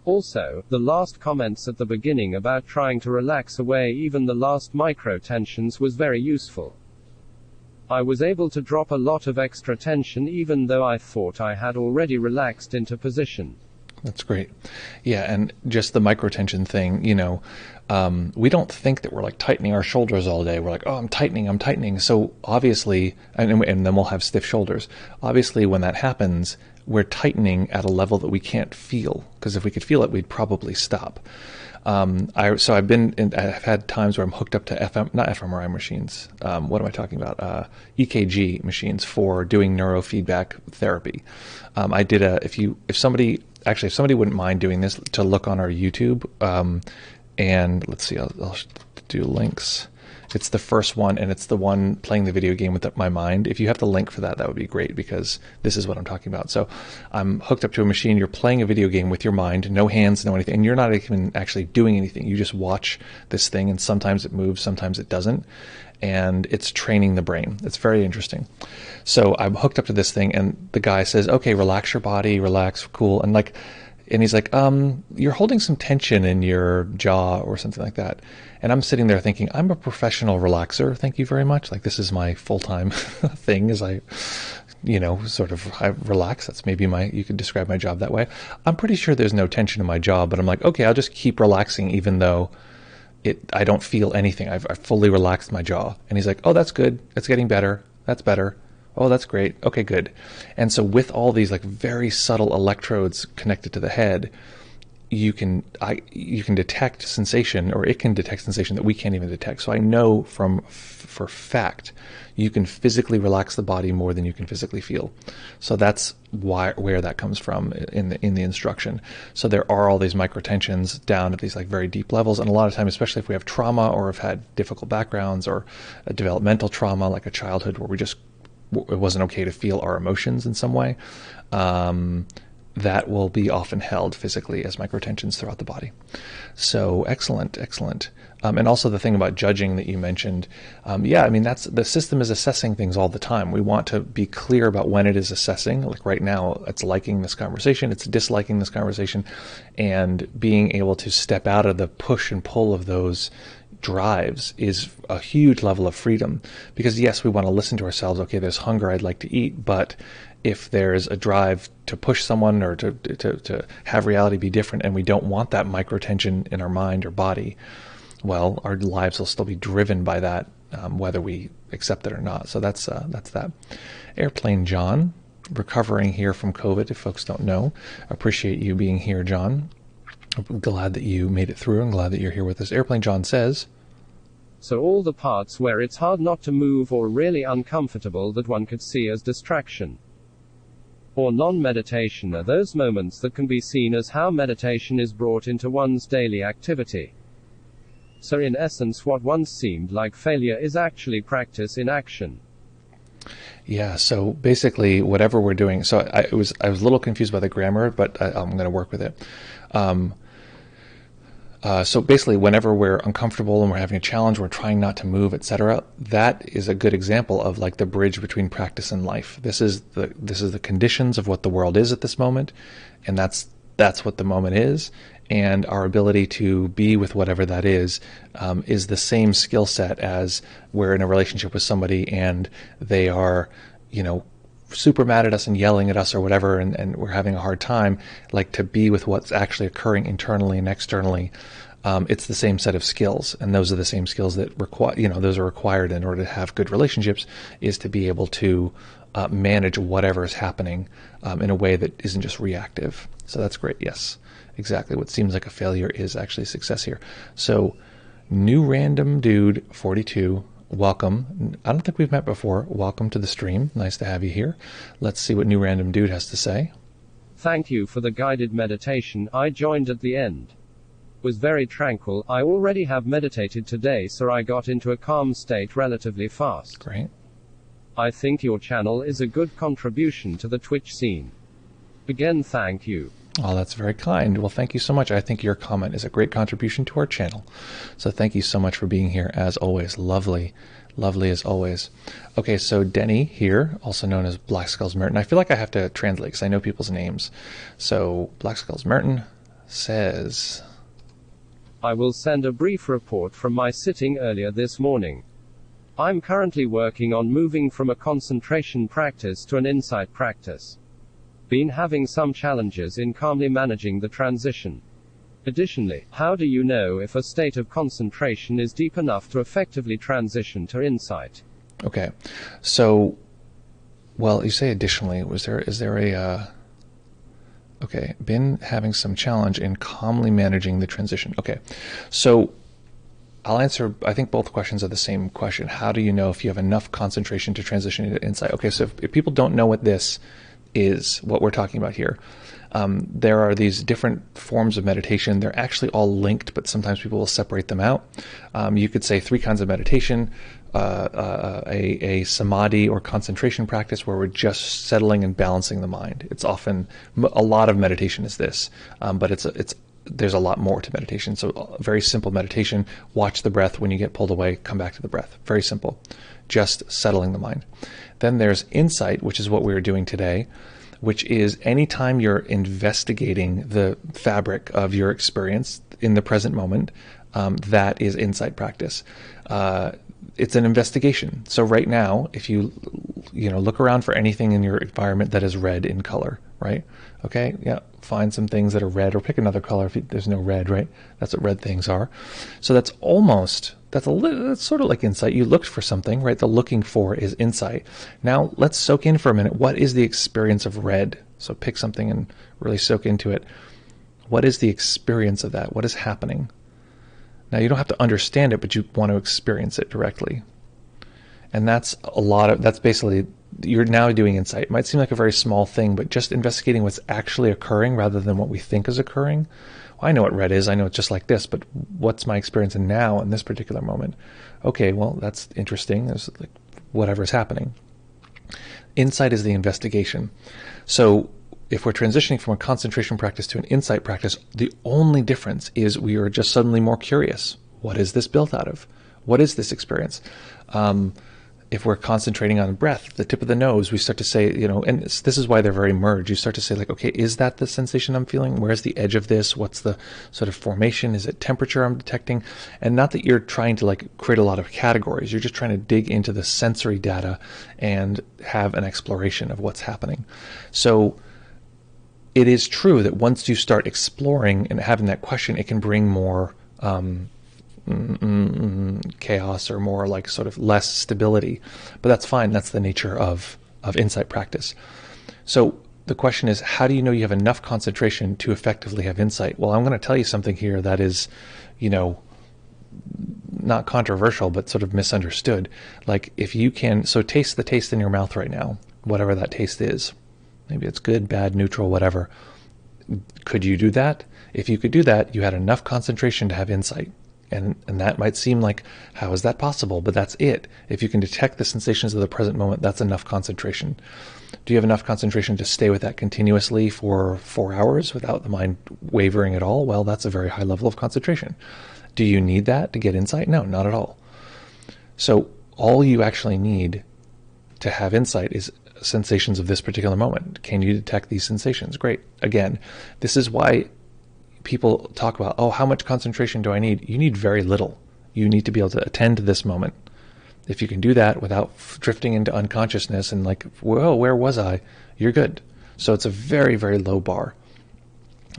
Also, the last comments at the beginning about trying to relax away even the last micro tensions was very useful. I was able to drop a lot of extra tension even though I thought I had already relaxed into position. That's great. Yeah, and just the microtension thing, we don't think that we're like tightening our shoulders all day. We're like, oh, I'm tightening. So obviously, and then we'll have stiff shoulders. Obviously, when that happens, we're tightening at a level that we can't feel, because if we could feel it, we'd probably stop. I've had times where I'm hooked up to not fMRI machines. What am I talking about? EKG machines for doing neurofeedback therapy. I did if somebody wouldn't mind doing this, to look on our YouTube, and let's see, I'll do links. It's the first one, and it's the one playing the video game with my mind. If you have the link for that, that would be great, because this is what I'm talking about. So I'm hooked up to a machine. You're playing a video game with your mind, no hands, no anything, and you're not even actually doing anything. You just watch this thing, and sometimes it moves, sometimes it doesn't, and it's training the brain. It's very interesting. So I'm hooked up to this thing, and the guy says, okay, relax your body, relax, cool, and he's like, you're holding some tension in your jaw or something like that. And I'm sitting there thinking, I'm a professional relaxer. Thank you very much. Like, this is my full-time thing, is I relax. That's maybe you could describe my job that way. I'm pretty sure there's no tension in my jaw, but I'm like, okay, I'll just keep relaxing even though I don't feel anything. I've fully relaxed my jaw. And he's like, oh, that's good. It's getting better. That's better. Oh, that's great. Okay, good. And so with all these like very subtle electrodes connected to the head, you can detect sensation, or it can detect sensation that we can't even detect. So I know for fact you can physically relax the body more than you can physically feel. So that's where that comes from in the instruction. So there are all these microtensions down at these like very deep levels, and a lot of time, especially if we have trauma or have had difficult backgrounds or a developmental trauma like a childhood where it wasn't okay to feel our emotions in some way, that will be often held physically as microtensions throughout the body. So excellent. And also the thing about judging that you mentioned, that's the system is assessing things all the time. We want to be clear about when it is assessing. Like right now, it's liking this conversation, it's disliking this conversation, and being able to step out of the push and pull of those drives is a huge level of freedom. Because yes, we want to listen to ourselves. Okay, there's hunger, I'd like to eat, but if there's a drive to push someone or to have reality be different, and we don't want that microtension in our mind or body, well, our lives will still be driven by that, whether we accept it or not. So that's that. Airplane John, recovering here from COVID, if folks don't know. Appreciate you being here, John. I'm glad that you made it through. I'm glad that you're here with us. Airplane John says, So all the parts where it's hard not to move or really uncomfortable that one could see as distraction or non-meditation are those moments that can be seen as how meditation is brought into one's daily activity. So in essence, what once seemed like failure is actually practice in action. Yeah, so basically whatever we're doing, so I was a little confused by the grammar, but I'm going to work with it. So basically, whenever we're uncomfortable and we're having a challenge, we're trying not to move, etc., that is a good example of like the bridge between practice and life. This is the conditions of what the world is at this moment, and that's what the moment is. And our ability to be with whatever that is the same skill set as we're in a relationship with somebody and they are, super mad at us and yelling at us or whatever, and we're having a hard time, like to be with what's actually occurring internally and externally. It's the same set of skills, and those are the same skills that those are required in order to have good relationships, is to be able to manage whatever is happening in a way that isn't just reactive. So that's great. Yes, exactly. What seems like a failure is actually success here. So new random dude 42. Welcome. I don't think we've met before. Welcome to the stream. Nice to have you here. Let's see what new random dude has to say. Thank you for the guided meditation. I joined at the end. Was very tranquil. I already have meditated today, so I got into a calm state relatively fast. Great. I think your channel is a good contribution to the Twitch scene. Again, thank you. Oh, that's very kind. Well, thank you so much. I think your comment is a great contribution to our channel. So thank you so much for being here, as always. Lovely, lovely as always. Okay, so Denny here, also known as Black Skulls Merton. I feel like I have to translate because I know people's names. So Black Skulls Merton says, I will send a brief report from my sitting earlier this morning. I'm currently working on moving from a concentration practice to an insight practice. Been having some challenges in calmly managing the transition. Additionally, how do you know if a state of concentration is deep enough to effectively transition to insight? Okay, so, well, you say additionally, is there a, okay, been having some challenge in calmly managing the transition. Okay, so I'll answer, I think both questions are the same question. How do you know if you have enough concentration to transition into insight? Okay, so if people don't know what this is, what we're talking about here, there are these different forms of meditation. They're actually all linked, but sometimes people will separate them out. You could say 3 kinds of meditation, a samadhi or concentration practice where we're just settling and balancing the mind. It's often, a lot of meditation is this, but there's a lot more to meditation. So very simple meditation, watch the breath. When you get pulled away, come back to the breath. Very simple, just settling the mind. Then there's insight, which is what we're doing today, which is anytime you're investigating the fabric of your experience in the present moment, that is insight practice. It's an investigation. So right now, if you look around for anything in your environment that is red in color, right? Okay, yeah, find some things that are red, or pick another color if there's no red, right? That's what red things are. So that's sort of like insight. You looked for something, right? The looking for is insight. Now let's soak in for a minute. What is the experience of red? So pick something and really soak into it. What is the experience of that? What is happening? Now you don't have to understand it, but you want to experience it directly. And that's basically, you're now doing insight. It might seem like a very small thing, but just investigating what's actually occurring rather than what we think is occurring. Well, I know what red is. I know it's just like this, but what's my experience now in this particular moment? Okay, well, that's interesting. There's like whatever is happening. Insight is the investigation. So if we're transitioning from a concentration practice to an insight practice, the only difference is we are just suddenly more curious. What is this built out of? What is this experience? If we're concentrating on breath, the tip of the nose, we start to say, and this is why they're very merged. You start to say like, okay, is that the sensation I'm feeling? Where's the edge of this? What's the sort of formation? Is it temperature I'm detecting? And not that you're trying to like create a lot of categories. You're just trying to dig into the sensory data and have an exploration of what's happening. So it is true that once you start exploring and having that question, it can bring more chaos or more like sort of less stability, but that's fine. That's the nature of insight practice. So the question is, how do you know you have enough concentration to effectively have insight? Well, I'm going to tell you something here that is, not controversial, but sort of misunderstood. Like if you can, so taste the taste in your mouth right now, whatever that taste is. Maybe it's good, bad, neutral, whatever. Could you do that? If you could do that, you had enough concentration to have insight. And that might seem like, how is that possible? But that's it. If you can detect the sensations of the present moment, that's enough concentration. Do you have enough concentration to stay with that continuously for 4 hours without the mind wavering at all? Well, that's a very high level of concentration. Do you need that to get insight? No, not at all. So all you actually need to have insight is sensations of this particular moment. Can you detect these sensations? Great. Again, this is why people talk about, oh, how much concentration do I need? You need very little. You need to be able to attend to this moment. If you can do that without drifting into unconsciousness and like, whoa, where was I? You're good. So it's a very, very low bar.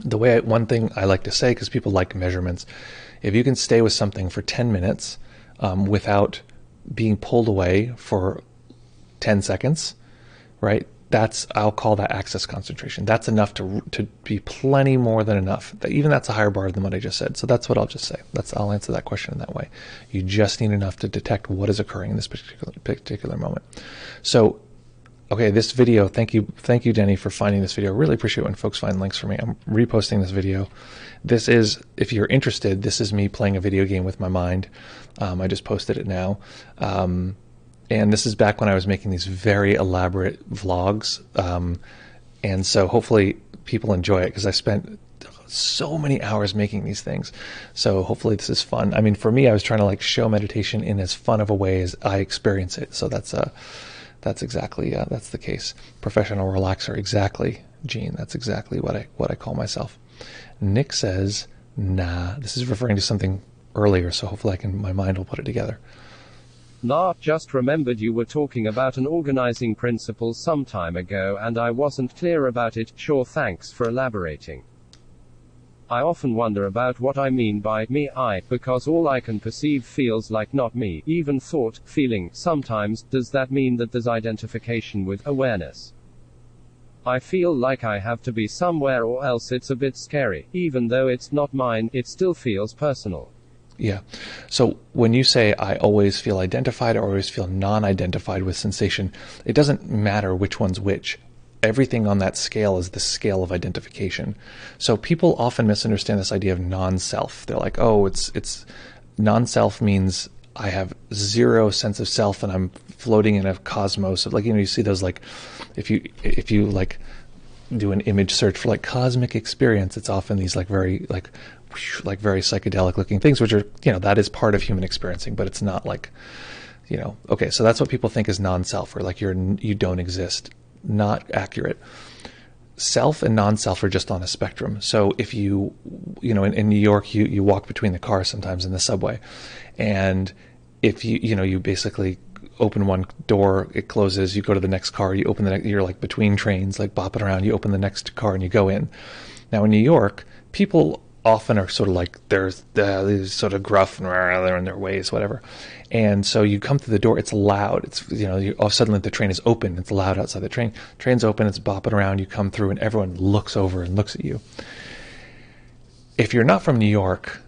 One thing I like to say, because people like measurements, if you can stay with something for 10 minutes without being pulled away for 10 seconds, right? I'll call that access concentration. That's enough to be plenty more than enough. Even that's a higher bar than what I just said. So that's what I'll just say. I'll answer that question in that way. You just need enough to detect what is occurring in this particular moment. So, okay, this video, thank you, Denny, for finding this video. I really appreciate when folks find links for me. I'm reposting this video. This is, if you're interested, this is me playing a video game with my mind. I just posted it now. And this is back when I was making these very elaborate vlogs. And so hopefully people enjoy it, because I spent so many hours making these things. So hopefully this is fun. I mean, for me, I was trying to like show meditation in as fun of a way as I experience it. So that's exactly, that's the case. Professional relaxer. Exactly, Gene. That's exactly what I call myself. Nick says, nah, this is referring to something earlier. So hopefully my mind will put it together. Nah, just remembered you were talking about an organizing principle some time ago and I wasn't clear about it. Sure, thanks for elaborating. I often wonder about what I mean by me, I, because all I can perceive feels like not me, even thought, feeling, sometimes. Does that mean that there's identification with awareness? I feel like I have to be somewhere or else it's a bit scary. Even though it's not mine, it still feels personal. Yeah. So when you say I always feel identified or always feel non-identified with sensation, it doesn't matter which one's which. Everything on that scale is the scale of identification. So people often misunderstand this idea of non-self. They're like, oh, it's non-self means I have zero sense of self and I'm floating in a cosmos of, like, you see those, like, if you like do an image search for like cosmic experience, it's often these like very very psychedelic looking things, which are, that is part of human experiencing, but it's not like, okay, so that's what people think is non-self, or like you don't exist. Not accurate. Self and non-self are just on a spectrum. So if in New York, you walk between the cars sometimes in the subway, and if you basically open one door, it closes, you go to the next car, you open the next, you're like between trains, like bopping around, you open the next car and you go in. Now in New York, people often are sort of like, there's these sort of gruff, and they're in their ways, whatever. And so you come through the door, it's loud. It's, all of a sudden the train is open. It's loud outside the train. Train's open, it's bopping around. You come through and everyone looks over and looks at you. If you're not from New York,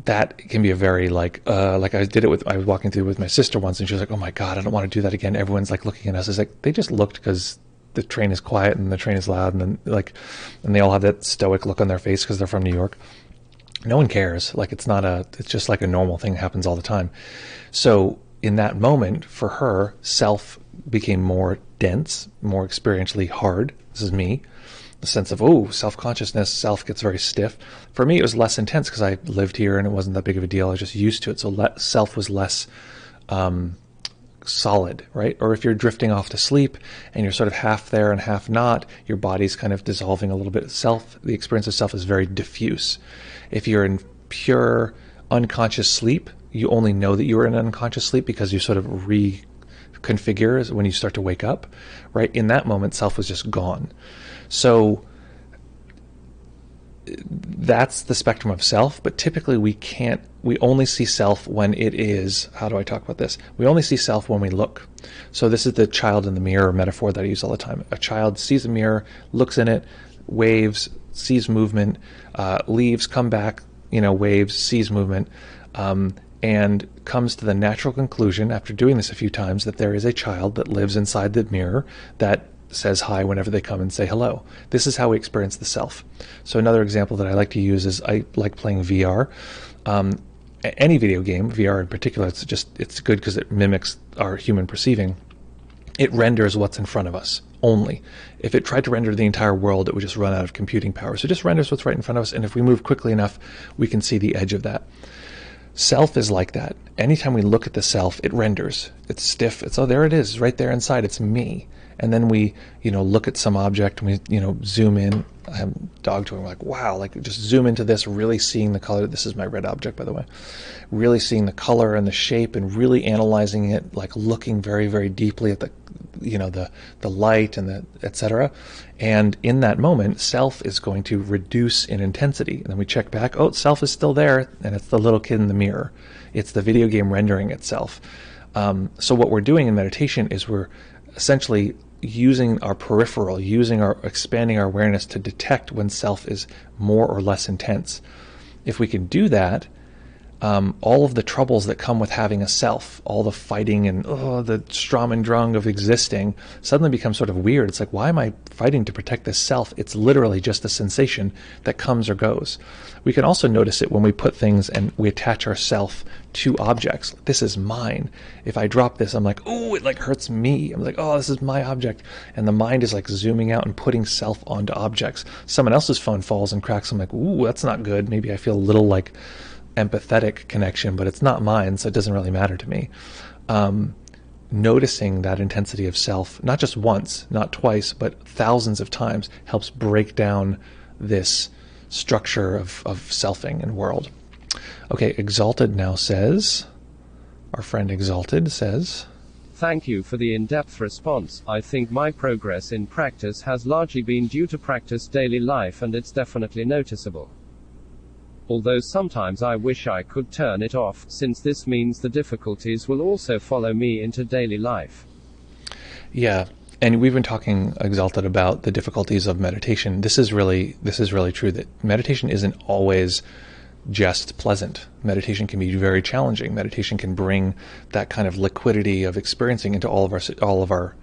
that can be a very like I was walking through with my sister once, and she was like, oh my God, I don't want to do that again. Everyone's like looking at us. It's like, they just looked because the train is quiet and the train is loud, and then and they all have that stoic look on their face because they're from New York. No one cares. Like, it's just like a normal thing that happens all the time. So in that moment, for her, self became more dense, more experientially hard. This is me. The sense of, self-consciousness, self gets very stiff. For me, it was less intense because I lived here and it wasn't that big of a deal. I was just used to it. So self was less solid, right? Or if you're drifting off to sleep and you're sort of half there and half not, your body's kind of dissolving a little bit. The experience of self is very diffuse. If you're in pure unconscious sleep, you only know that you're in unconscious sleep because you sort of reconfigure when you start to wake up, right? In that moment, self was just gone. So that's the spectrum of self, but typically we only see self when it is, how do I talk about this? We only see self when we look. So this is the child in the mirror metaphor that I use all the time. A child sees a mirror, looks in it, waves, sees movement, leaves, come back, waves, sees movement. and comes to the natural conclusion after doing this a few times that there is a child that lives inside the mirror that says hi whenever they come and say hello. This is how we experience the self. So another example that I like to use is I like playing VR. Any video game, VR in particular, it's good because it mimics our human perceiving. It renders what's in front of us only. If it tried to render the entire world, it would just run out of computing power. So it just renders what's right in front of us, and if we move quickly enough, we can see the edge of that. Self is like that. Anytime we look at the self, it renders. It's stiff. It's, oh, there it is, right there inside. It's me. And then we, look at some object, and we, zoom in. I have a dog to him, like, wow, like just zoom into this, really seeing the color. This is my red object, by the way. Really seeing the color and the shape and really analyzing it, like looking very, very deeply at the light and the etc. And in that moment, self is going to reduce in intensity. And then we check back, oh, self is still there, and it's the little kid in the mirror. It's the video game rendering itself. So what we're doing in meditation is we're essentially using our peripheral, expanding our awareness to detect when self is more or less intense. If we can do that, all of the troubles that come with having a self, all the fighting and the Strom and Drang of existing suddenly become sort of weird. It's like, why am I fighting to protect this self? It's literally just a sensation that comes or goes. We can also notice it when we put things and we attach our self to objects. This is mine. If I drop this, I'm like, oh, it like hurts me. I'm like, oh, this is my object. And the mind is like zooming out and putting self onto objects. Someone else's phone falls and cracks. I'm like, ooh, that's not good. Maybe I feel a little like empathetic connection, but it's not mine, so it doesn't really matter to me. Noticing that intensity of self, not just once, not twice, but thousands of times, helps break down this structure of selfing and world. Okay, Exalted now says, our friend Exalted says, thank you for the in-depth response. I think my progress in practice has largely been due to practice daily life, and it's definitely noticeable. Although sometimes I wish I could turn it off, since this means the difficulties will also follow me into daily life. Yeah, and we've been talking, Exalted, about the difficulties of meditation. This is really true, that meditation isn't always just pleasant. Meditation can be very challenging. Meditation can bring that kind of liquidity of experiencing into all of our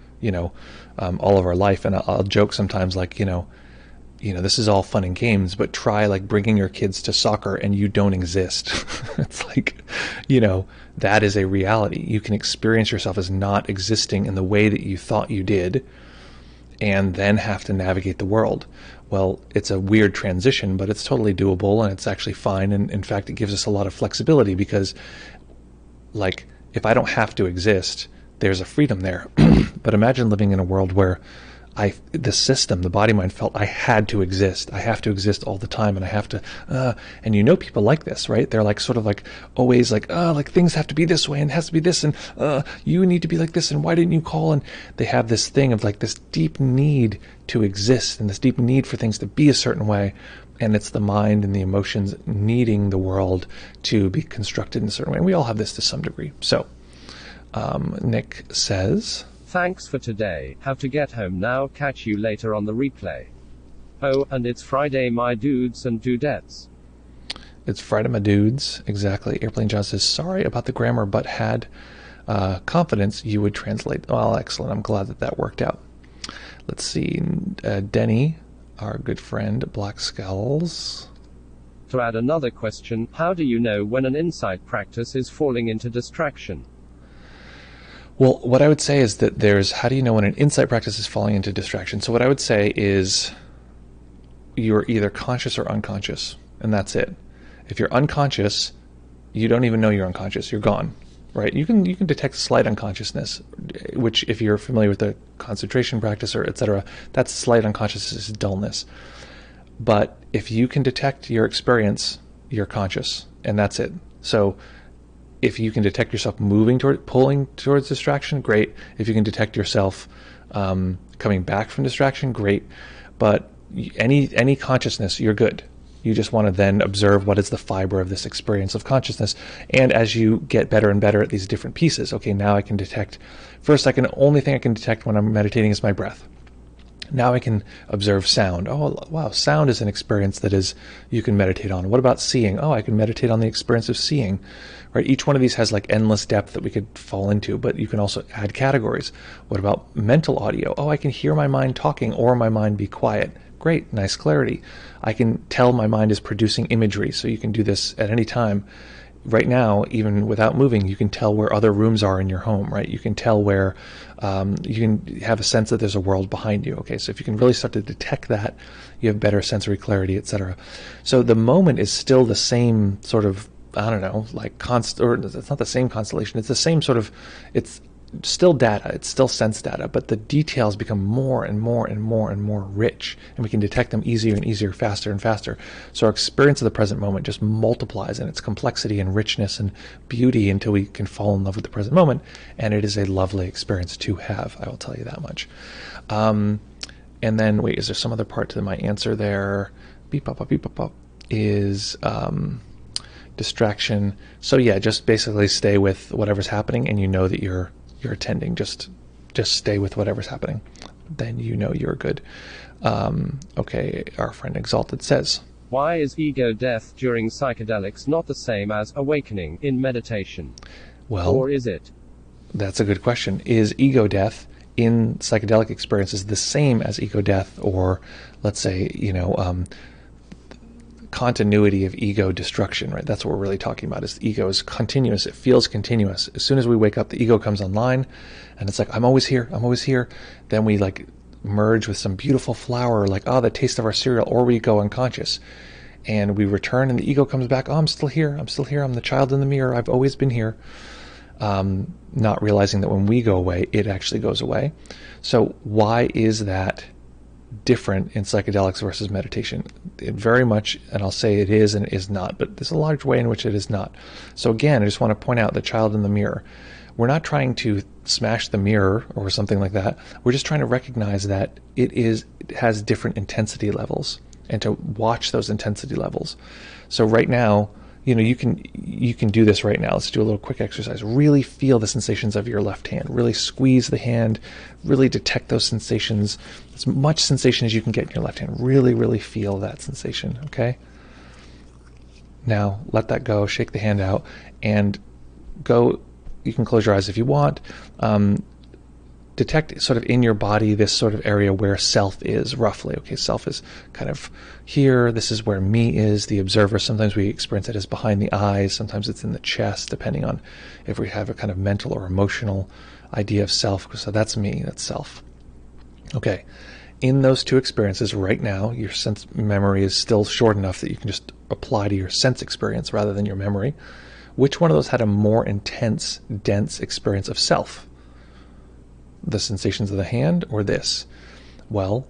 life. And I'll joke sometimes, like, this is all fun and games, but try like bringing your kids to soccer and you don't exist. It's like, that is a reality. You can experience yourself as not existing in the way that you thought you did, and then have to navigate the world. Well, it's a weird transition, but it's totally doable, and it's actually fine. And in fact, it gives us a lot of flexibility, because like, if I don't have to exist, there's a freedom there. But imagine living in a world where the system, the body mind, felt I had to exist. I have to exist all the time, and I have to, and people like this, right? They're like sort of like always like, like things have to be this way and it has to be this, and you need to be like this, and why didn't you call? And they have this thing of like this deep need to exist and this deep need for things to be a certain way. And it's the mind and the emotions needing the world to be constructed in a certain way. And we all have this to some degree. So, Nick says, thanks for today. Have to get home now. Catch you later on the replay. Oh, and it's Friday, my dudes and dudettes. It's Friday, my dudes. Exactly. Airplane John says, sorry about the grammar, but had confidence you would translate. Well, excellent. I'm glad that worked out. Let's see. Denny, our good friend, Black Skulls. To add another question, how do you know when an insight practice is falling into distraction? Well, what I would say is that how do you know when an insight practice is falling into distraction? So what I would say is you're either conscious or unconscious, and that's it. If you're unconscious, you don't even know you're unconscious. You're gone, right? You can detect slight unconsciousness, which if you're familiar with the concentration practice or etc., that's slight unconsciousness, is dullness. But if you can detect your experience, you're conscious, and that's it. So if you can detect yourself pulling towards distraction, great. If you can detect yourself coming back from distraction, great. But any consciousness, you're good. You just want to then observe what is the fiber of this experience of consciousness. And as you get better and better at these different pieces, okay, now I can detect. First, only thing I can detect when I'm meditating is my breath. Now I can observe sound. Oh, wow, sound is an experience that is you can meditate on. What about seeing? Oh, I can meditate on the experience of seeing. Right? Each one of these has like endless depth that we could fall into, but you can also add categories. What about mental audio? Oh, I can hear my mind talking or my mind be quiet. Great, nice clarity. I can tell my mind is producing imagery, so you can do this at any time. Right now, even without moving, you can tell where other rooms are in your home, right? You can tell where, you can have a sense that there's a world behind you. Okay, so if you can really start to detect that, you have better sensory clarity, etc. So the moment is still the same sort of, I don't know, like or it's not the same constellation. It's the same sort of, it's still data, it's still sense data, but the details become more and more and more and more rich, and we can detect them easier and easier, faster and faster. So our experience of the present moment just multiplies in its complexity and richness and beauty until we can fall in love with the present moment, and it is a lovely experience to have, I will tell you that much. And then, wait, is there some other part to my answer there? Beep, pop, beep, pop, is distraction. So yeah, just basically stay with whatever's happening, and you know that you're attending. Just stay with whatever's happening, then you know you're good. Okay, our friend Exalted says, why is ego death during psychedelics not the same as awakening in meditation? Well, or is it? That's a good question. Is ego death in psychedelic experiences the same as ego death, or let's say, continuity of ego destruction, right? That's what we're really talking about. Is ego is continuous. It feels continuous. As soon as we wake up, the ego comes online, and it's like, I'm always here. I'm always here. Then we like merge with some beautiful flower, like, oh, the taste of our cereal, or we go unconscious, and we return, and the ego comes back. Oh, I'm still here. I'm still here. I'm the child in the mirror. I've always been here. Not realizing that when we go away, it actually goes away. So why is that different in psychedelics versus meditation? It very much, and I'll say it is and is not, but there's a large way in which it is not. So again, I just want to point out the child in the mirror. We're not trying to smash the mirror or something like that. We're just trying to recognize that it has different intensity levels, and to watch those intensity levels. So right now, you can do this right now. Let's do a little quick exercise. Really feel the sensations of your left hand. Really squeeze the hand. Really detect those sensations. As much sensation as you can get in your left hand. Really, really feel that sensation, okay? Now, let that go. Shake the hand out and go. You can close your eyes if you want. Detect sort of in your body this sort of area where self is, roughly. Okay, self is kind of here. This is where me is, the observer. Sometimes we experience it as behind the eyes. Sometimes it's in the chest, depending on if we have a kind of mental or emotional idea of self. So that's me, that's self. Okay, in those two experiences right now, your sense memory is still short enough that you can just apply to your sense experience rather than your memory. Which one of those had a more intense, dense experience of self? The sensations of the hand or this? Well,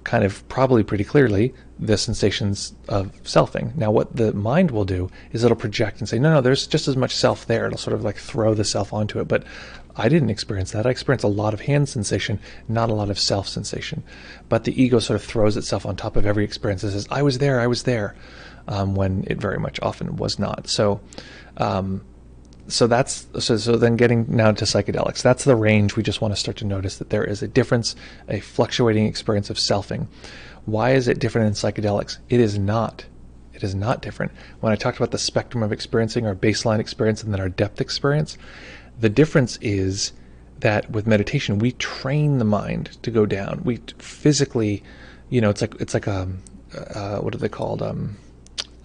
kind of probably pretty clearly the sensations of selfing. Now what the mind will do is it'll project and say, no, there's just as much self there. It'll sort of like throw the self onto it. But I didn't experience that. I experienced a lot of hand sensation, not a lot of self sensation. But the ego sort of throws itself on top of every experience and says, I was there, when it very much often was not. So then getting now to psychedelics, that's the range. We just want to start to notice that there is a difference, a fluctuating experience of selfing. Why is it different in psychedelics? It is not. It is not different. When I talked about the spectrum of experiencing, our baseline experience and then our depth experience, the difference is that with meditation, we train the mind to go down. We physically, it's like what are they called?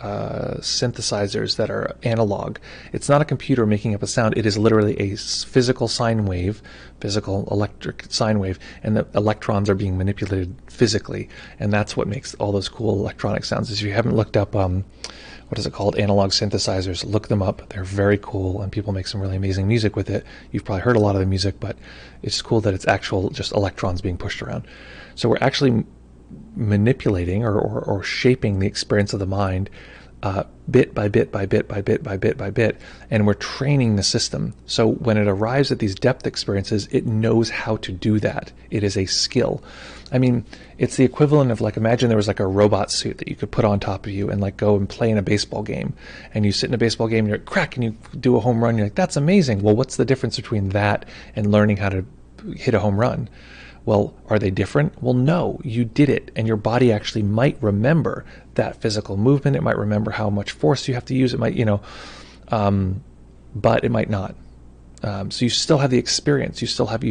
Synthesizers that are analog. It's not a computer making up a sound. It is literally a physical sine wave, physical electric sine wave, and the electrons are being manipulated physically, and that's what makes all those cool electronic sounds. If you haven't looked up what is it called, analog synthesizers, look them up. They're very cool, and people make some really amazing music with it. You've probably heard a lot of the music, but it's cool that it's actual just electrons being pushed around. So we're actually manipulating or shaping the experience of the mind bit by bit by bit by bit by bit by bit, and we're training the system. So when it arrives at these depth experiences, it knows how to do that. It is a skill. I mean, it's the equivalent of, like, imagine there was like a robot suit that you could put on top of you and like go and play in a baseball game, and you sit in a baseball game and you're crack and you do a home run. You're like, that's amazing. Well, what's the difference between that and learning how to hit a home run? Well, are they different? Well, no, you did it, and your body actually might remember that physical movement. It might remember how much force you have to use. It might, but it might not. So you still have the experience. You still have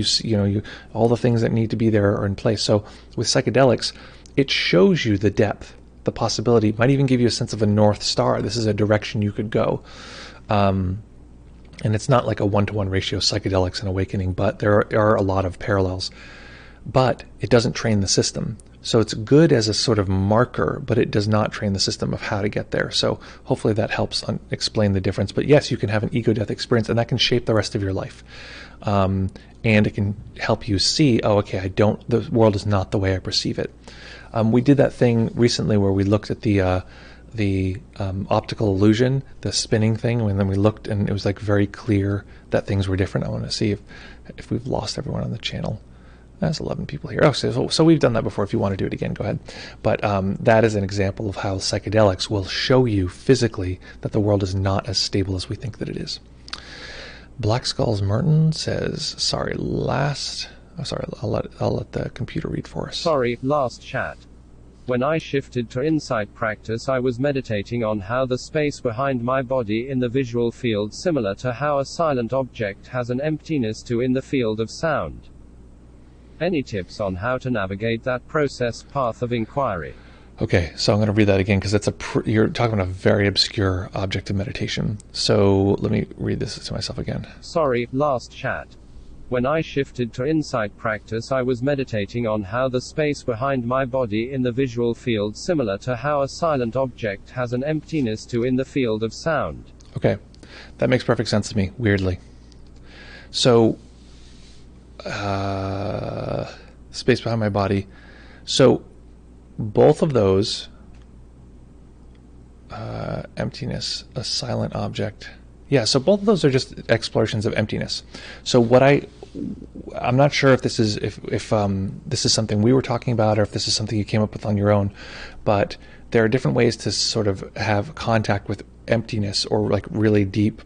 all the things that need to be there are in place. So with psychedelics, it shows you the depth, the possibility. It might even give you a sense of a North Star. This is a direction you could go. And it's not like a 1-to-1 ratio, psychedelics and awakening, but there are a lot of parallels. But it doesn't train the system. So it's good as a sort of marker, but it does not train the system of how to get there. So hopefully that helps explain the difference. But yes, you can have an ego-death experience, and that can shape the rest of your life. And it can help you see, the world is not the way I perceive it. We did that thing recently where we looked at the optical illusion, the spinning thing, and then we looked, and it was like very clear that things were different. I want to see if we've lost everyone on the channel. There's 11 people here. Oh, so we've done that before. If you want to do it again, go ahead. But that is an example of how psychedelics will show you physically that the world is not as stable as we think that it is. Black Skulls Merton says, sorry, I'll let the computer read for us. Sorry, last chat. When I shifted to insight practice, I was meditating on how the space behind my body in the visual field similar to how a silent object has an emptiness to in the field of sound. Any tips on how to navigate that process path of inquiry? Okay, so I'm going to read that again because you're talking about a very obscure object of meditation. So let me read this to myself again. Sorry, last chat. When I shifted to insight practice, I was meditating on how the space behind my body in the visual field similar to how a silent object has an emptiness to in the field of sound. Okay, that makes perfect sense to me, weirdly. So, space behind my body. So, both of those, emptiness, a silent object. Yeah, so both of those are just explorations of emptiness. So I'm not sure if this is if this is something we were talking about or if this is something you came up with on your own, but there are different ways to sort of have contact with emptiness or like really deep.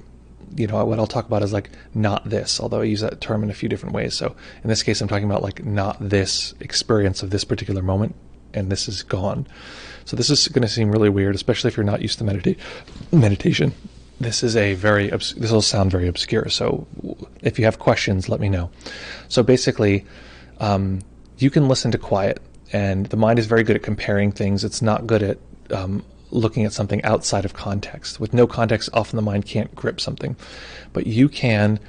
What I'll talk about is like not this, although I use that term in a few different ways. So in this case, I'm talking about like not this experience of this particular moment, and this is gone. So this is going to seem really weird, especially if you're not used to meditation. This will sound very obscure. So if you have questions, let me know. So basically, you can listen to quiet, and the mind is very good at comparing things. It's not good at looking at something outside of context. With no context, often the mind can't grip something. But you can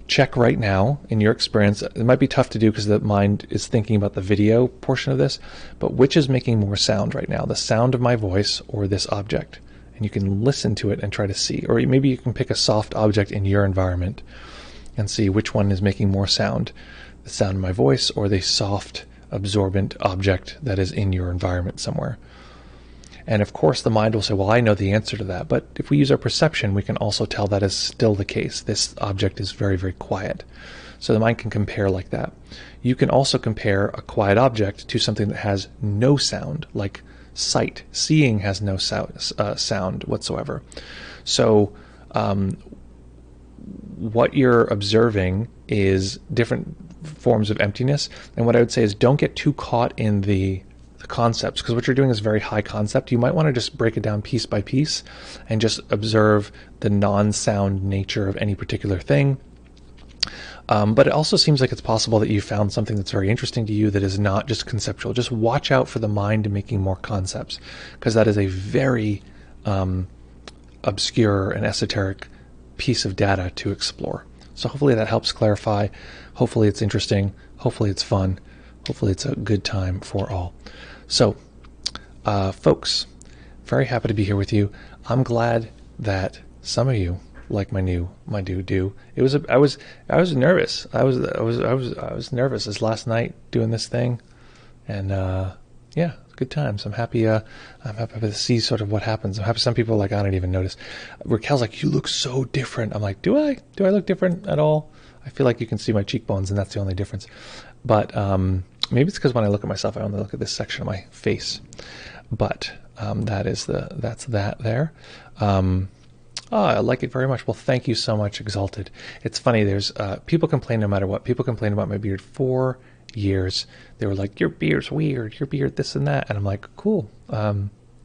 check right now, in your experience, it might be tough to do because the mind is thinking about the video portion of this, but which is making more sound right now, the sound of my voice or this object? And you can listen to it and try to see. Or maybe you can pick a soft object in your environment and see which one is making more sound, the sound of my voice or the soft, absorbent object that is in your environment somewhere. And of course, the mind will say, well, I know the answer to that. But if we use our perception, we can also tell that is still the case. This object is very, very quiet. So the mind can compare like that. You can also compare a quiet object to something that has no sound, like sight. Seeing has no sound whatsoever. So what you're observing is different forms of emptiness. And what I would say is don't get too caught in the concepts, because what you're doing is very high concept. You might want to just break it down piece by piece and just observe the non-sound nature of any particular thing. But it also seems like it's possible that you found something that's very interesting to you that is not just conceptual. Just watch out for the mind making more concepts, because that is a very obscure and esoteric piece of data to explore. So hopefully that helps clarify. Hopefully it's interesting. Hopefully it's fun. Hopefully it's a good time for all. So, folks, very happy to be here with you. I'm glad that some of you like my new do. I was nervous. I was nervous this last night doing this thing, and yeah, good times. I'm happy to see sort of what happens. I'm happy some people are like, I don't even notice. Raquel's like, you look so different. I'm like, do I look different at all? I feel like you can see my cheekbones, and that's the only difference. But maybe it's because when I look at myself, I only look at this section of my face. But that's that there. I like it very much. Well, thank you so much, Exalted. It's funny, there's people complain no matter what. People complain about my beard 4 years, they were like, your beard's weird, your beard this and that. And I'm like, cool,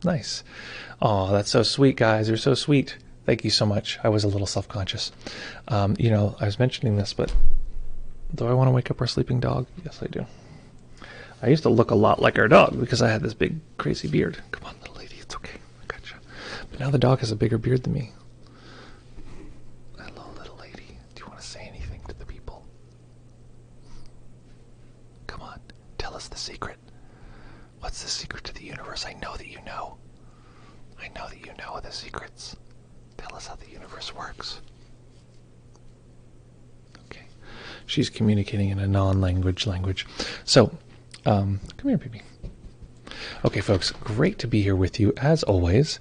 nice. Oh, that's so sweet, guys. You're so sweet. Thank you so much. I was a little self-conscious. You know, I was mentioning this, but do I want to wake up our sleeping dog? Yes, I do. I used to look a lot like our dog because I had this big, crazy beard. Come on, little lady. It's okay. I gotcha. But now the dog has a bigger beard than me. Hello, little lady. Do you want to say anything to the people? Come on. Tell us the secret. What's the secret to the universe? I know that you know. I know that you know the secrets. Tell us how the universe works. Okay. She's communicating in a non-language language. So, come here, baby. Okay, folks, great to be here with you, as always.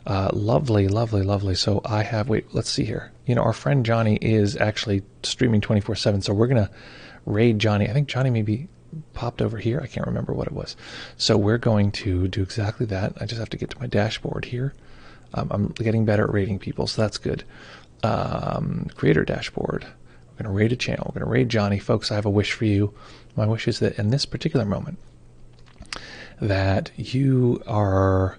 Lovely, lovely, lovely. So I have, wait, let's see here. You know, our friend Johnny is actually streaming 24/7, so we're going to raid Johnny. I think Johnny maybe popped over here. I can't remember what it was. So we're going to do exactly that. I just have to get to my dashboard here. I'm getting better at raiding people, so that's good. Creator dashboard. We're going to raid a channel. We're going to raid Johnny. Folks, I have a wish for you. My wish is that in this particular moment, that you are,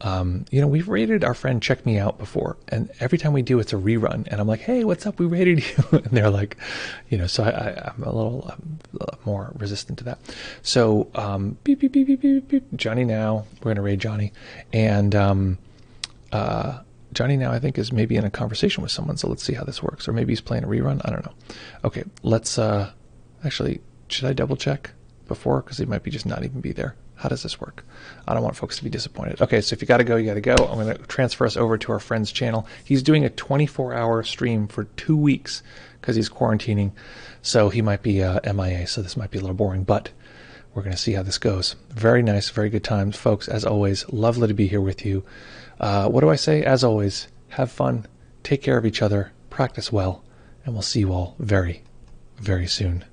you know, we've raided our friend Check Me Out before, and every time we do, it's a rerun. And I'm like, hey, what's up? We raided you. And they're like, you know, so I'm a little more resistant to that. So, beep, beep, beep, beep, beep, beep. Johnny Now. We're going to raid Johnny. And Johnny Now, I think, is maybe in a conversation with someone. So let's see how this works. Or maybe he's playing a rerun. I don't know. Okay, let's, actually, should I double check before? Because he might be just not even be there. How does this work? I don't want folks to be disappointed. Okay, so if you got to go, you got to go. I'm going to transfer us over to our friend's channel. He's doing a 24-hour stream for 2 weeks because he's quarantining. So he might be MIA, so this might be a little boring. But we're going to see how this goes. Very nice, very good times. Folks, as always, lovely to be here with you. What do I say? As always, have fun, take care of each other, practice well, and we'll see you all very, very soon.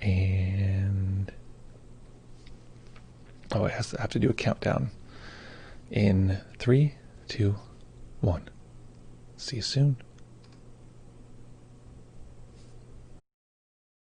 And oh, I have to do a countdown. In 3, 2, 1. See you soon.